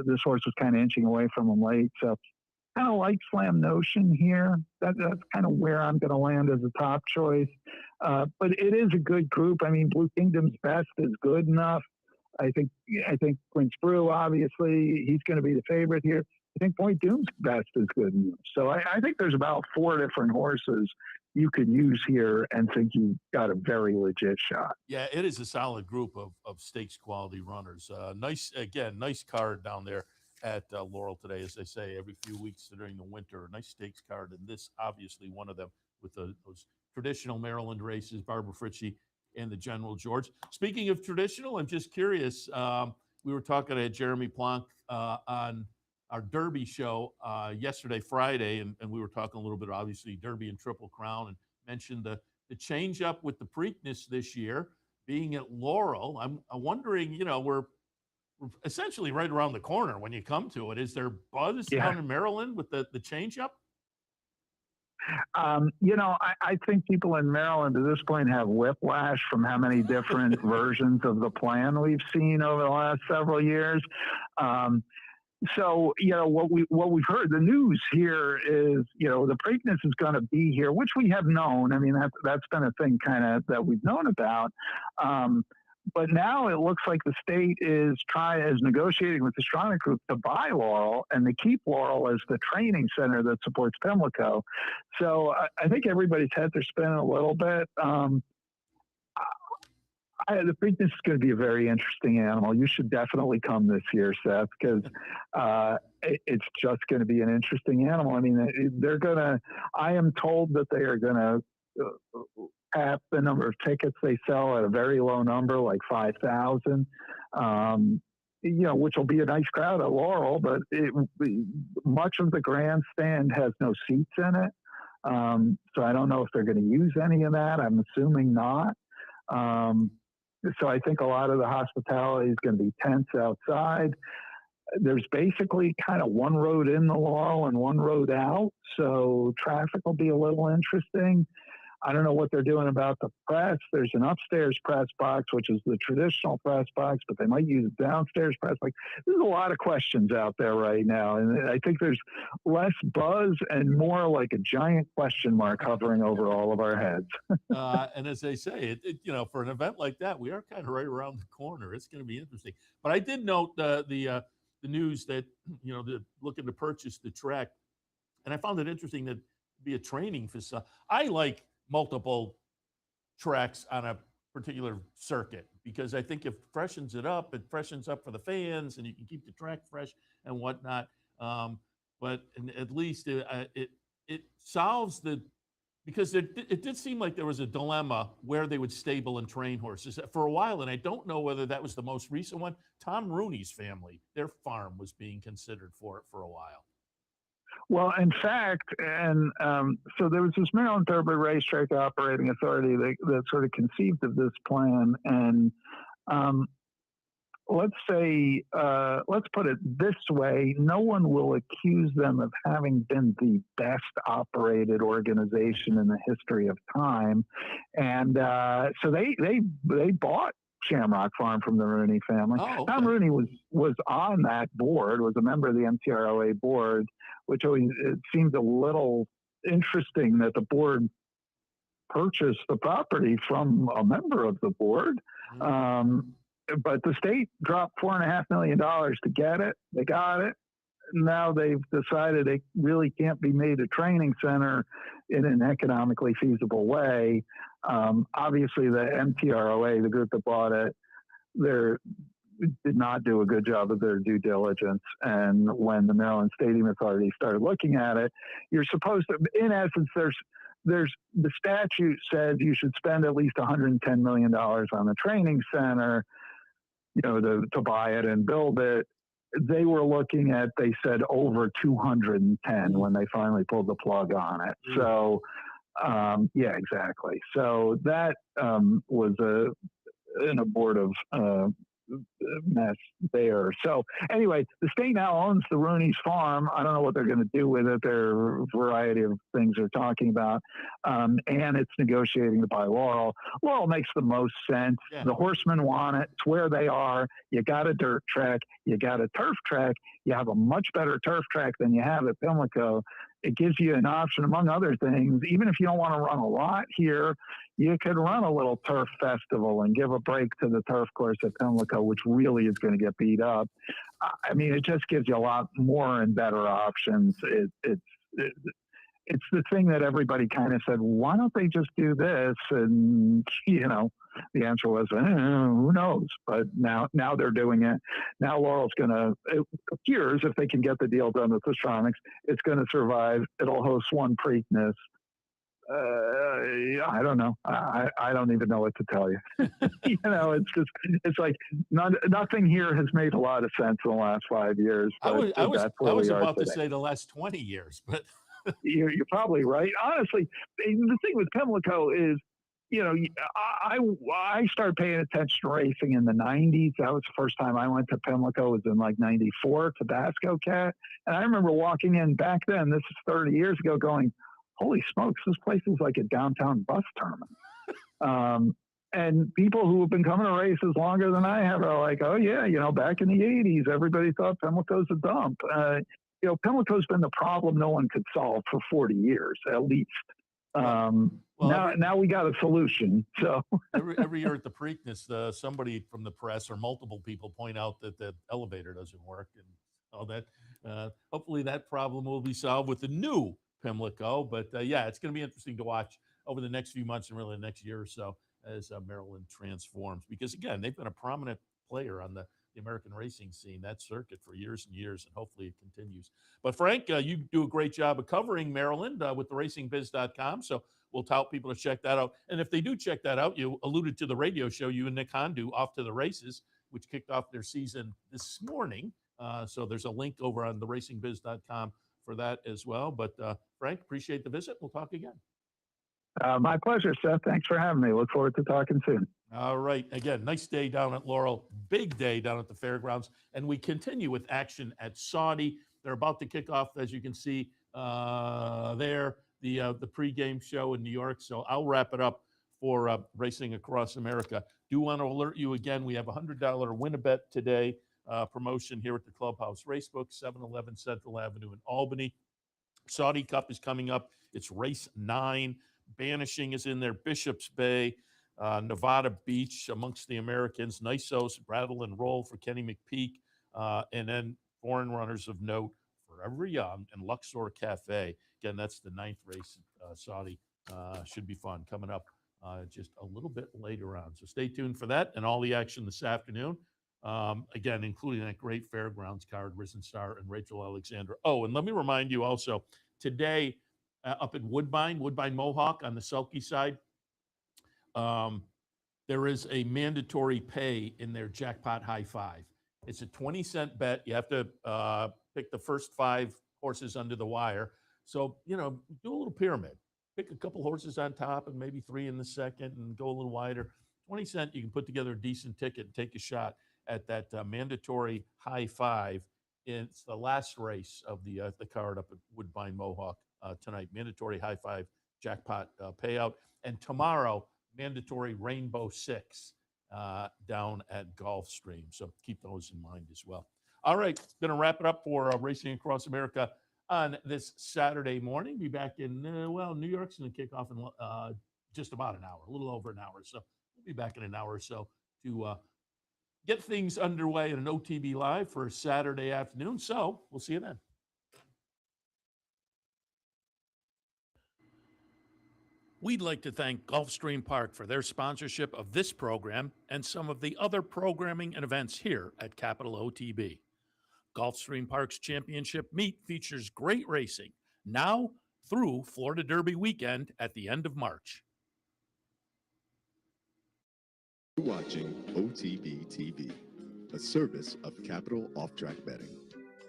this horse was kind of inching away from him late. So, kind of like Slam Notion here. That's kind of where I'm going to land as a top choice. But it is a good group. I mean, Blue Kingdom's Best is good enough. I think Quince Brew, obviously, he's going to be the favorite here. I think Point Doom's Best is good enough. So I think there's about 4 different horses you could use here and think you've got a very legit shot. Yeah, it is a solid group of stakes quality runners. Nice card down there at Laurel today, as they say, every few weeks during the winter. A nice stakes card, and this obviously one of them with those traditional Maryland races, Barbara Fritchie and the General George. Speaking of traditional, I'm just curious. We were talking to Jeremy Plonk on our Derby show yesterday, Friday, and we were talking a little bit, obviously, Derby and Triple Crown, and mentioned the change up with the Preakness this year being at Laurel. I'm wondering, we're essentially right around the corner when you come to it. Is there buzz down in Maryland with the change up? I think people in Maryland at this point have whiplash from how many different versions of the plan we've seen over the last several years. So, what we've heard, the news here is, the Preakness is going to be here, which we have known. I mean, that's been a thing kind of that we've known about. But now it looks like the state is negotiating with the Stronach Group to buy Laurel and to keep Laurel as the training center that supports Pimlico. So I think everybody's heads are spinning a little bit. The Preakness is going to be a very interesting animal. You should definitely come this year, Seth, because it's just going to be an interesting animal. I mean, I am told that they are going to cap the number of tickets they sell at a very low number, like 5,000, which will be a nice crowd at Laurel, but much of the grandstand has no seats in it. So I don't know if they're going to use any of that. I'm assuming not. So I think a lot of the hospitality is going to be tents outside. There's basically kind of one road in the Laurel and one road out. So traffic will be a little interesting. I don't know what they're doing about the press. There's an upstairs press box, which is the traditional press box, but they might use a downstairs press box. There's a lot of questions out there right now. And I think there's less buzz and more like a giant question mark hovering over all of our heads. And as they say, for an event like that, we are kind of right around the corner. It's going to be interesting. But I did note the news that, they're looking to purchase the track. And I found it interesting that be a training facility. I like multiple tracks on a particular circuit because I think it freshens it freshens up for the fans, and you can keep the track fresh and whatnot. But at least it solves because it did seem like there was a dilemma where they would stable and train horses for a while, and I don't know whether that was the most recent one. Tom Rooney's family, their farm was being considered for it for a while. Well, in fact, so there was this Maryland Thoroughbred Racetrack Operating Authority that sort of conceived of this plan. And let's put it this way, no one will accuse them of having been the best operated organization in the history of time. And so they bought Shamrock Farm from the Rooney family. Oh, okay. Tom Rooney was on that board, was a member of the MTROA board, which always it seemed a little interesting that the board purchased the property from a member of the board. But the state dropped $4.5 million to get it. They got it. Now they've decided it really can't be made a training center in an economically feasible way. Obviously, the MTROA, the group that bought it, did not do a good job of their due diligence. And when the Maryland Stadium Authority started looking at it, you're supposed to, in essence, there's the statute says you should spend at least $110 million on the training center. to buy it and build it. They were looking at, they said, over 210 when they finally pulled the plug on it. So, yeah, exactly. So that was an abortive mess there. So anyway, the state now owns the Rooney's farm. I don't know what they're going to do with it. There are a variety of things they're talking about. And it's negotiating to buy Laurel. Laurel makes the most sense. Yeah. The horsemen want it. It's where they are. You got a dirt track. You got a turf track. You have a much better turf track than you have at Pimlico. It gives you an option, among other things. Even if you don't want to run a lot here, you could run a little turf festival and give a break to the turf course at Pimlico, which really is going to get beat up. I mean, it just gives you a lot more and better options. It's the thing that everybody kind of said, why don't they just do this? And, the answer was, who knows? But now they're doing it. Now Laurel's it appears, if they can get the deal done with the Stronics, it's going to survive. It'll host one Preakness. I don't know. I don't even know what to tell you. It's like nothing here has made a lot of sense in the last 5 years. I was about to say the last 20 years, but you're probably right. Honestly, the thing with Pimlico is, I started paying attention to racing in the 90s. That was the first time I went to Pimlico. It was in like 94, Tabasco Cat. And I remember walking in back then, this is 30 years ago, going, holy smokes, this place is like a downtown bus terminal. And people who have been coming to races longer than I have are like, oh yeah, back in the 80s, everybody thought Pimlico's a dump. Pimlico's been the problem no one could solve for 40 years, at least. Now we got a solution. So every year at the Preakness, somebody from the press or multiple people point out that the elevator doesn't work and all that. Hopefully that problem will be solved with the new Pimlico. But yeah, it's going to be interesting to watch over the next few months and really the next year or so as Maryland transforms. Because again, they've been a prominent player on the American racing scene, that circuit, for years and years, and hopefully it continues. But Frank, you do a great job of covering Maryland with the racingbiz.com. So we'll tell people to check that out. And if they do check that out, you alluded to the radio show, you and Nick Hondu, Off to the Races, which kicked off their season this morning. So there's a link over on the racingbiz.com for that as well. But Frank, appreciate the visit. We'll talk again. My pleasure, Seth. Thanks for having me. Look forward to talking soon. All right. Again, nice day down at Laurel. Big day down at the fairgrounds. And we continue with action at Saudi. They're about to kick off, as you can see there, the pregame show in New York. So I'll wrap it up for Racing Across America. Do want to alert you again, we have a $100 win-a-bet today promotion here at the Clubhouse Racebook, 711 Central Avenue in Albany. Saudi Cup is coming up. It's race 9. Banishing is in there. Bishop's Bay, Nevada Beach amongst the Americans. Nisos, Rattle and Roll for Kenny McPeak. And then foreign runners of note, Forever Young and Luxor Cafe. Again, that's the 9th race at Saudi. Should be fun coming up just a little bit later on. So stay tuned for that and all the action this afternoon. Again, including that great fairgrounds card, Risen Star and Rachel Alexander. Oh, and let me remind you also, today up at Woodbine Mohawk on the Selkie side, there is a mandatory pay in their jackpot high five. It's a 20-cent bet. You have to pick the first 5 horses under the wire. So, do a little pyramid. Pick a couple horses on top and maybe 3 in the second and go a little wider. 20 cents, you can put together a decent ticket and take a shot at that mandatory high five. It's the last race of the card up at Woodbine Mohawk tonight. Mandatory high five jackpot payout. And tomorrow, mandatory Rainbow 6 down at Gulfstream. So keep those in mind as well. All right, going to wrap it up for Racing Across America on this Saturday morning. Be back in, New York's going to kick off in just about an hour, a little over an hour. So we'll be back in an hour or so to get things underway in an OTB Live for Saturday afternoon. So we'll see you then. We'd like to thank Gulfstream Park for their sponsorship of this program and some of the other programming and events here at Capital OTB. Gulfstream Park's championship meet features great racing now through Florida Derby weekend at the end of March. Watching OTB TV. a service of Capital Off-Track Betting.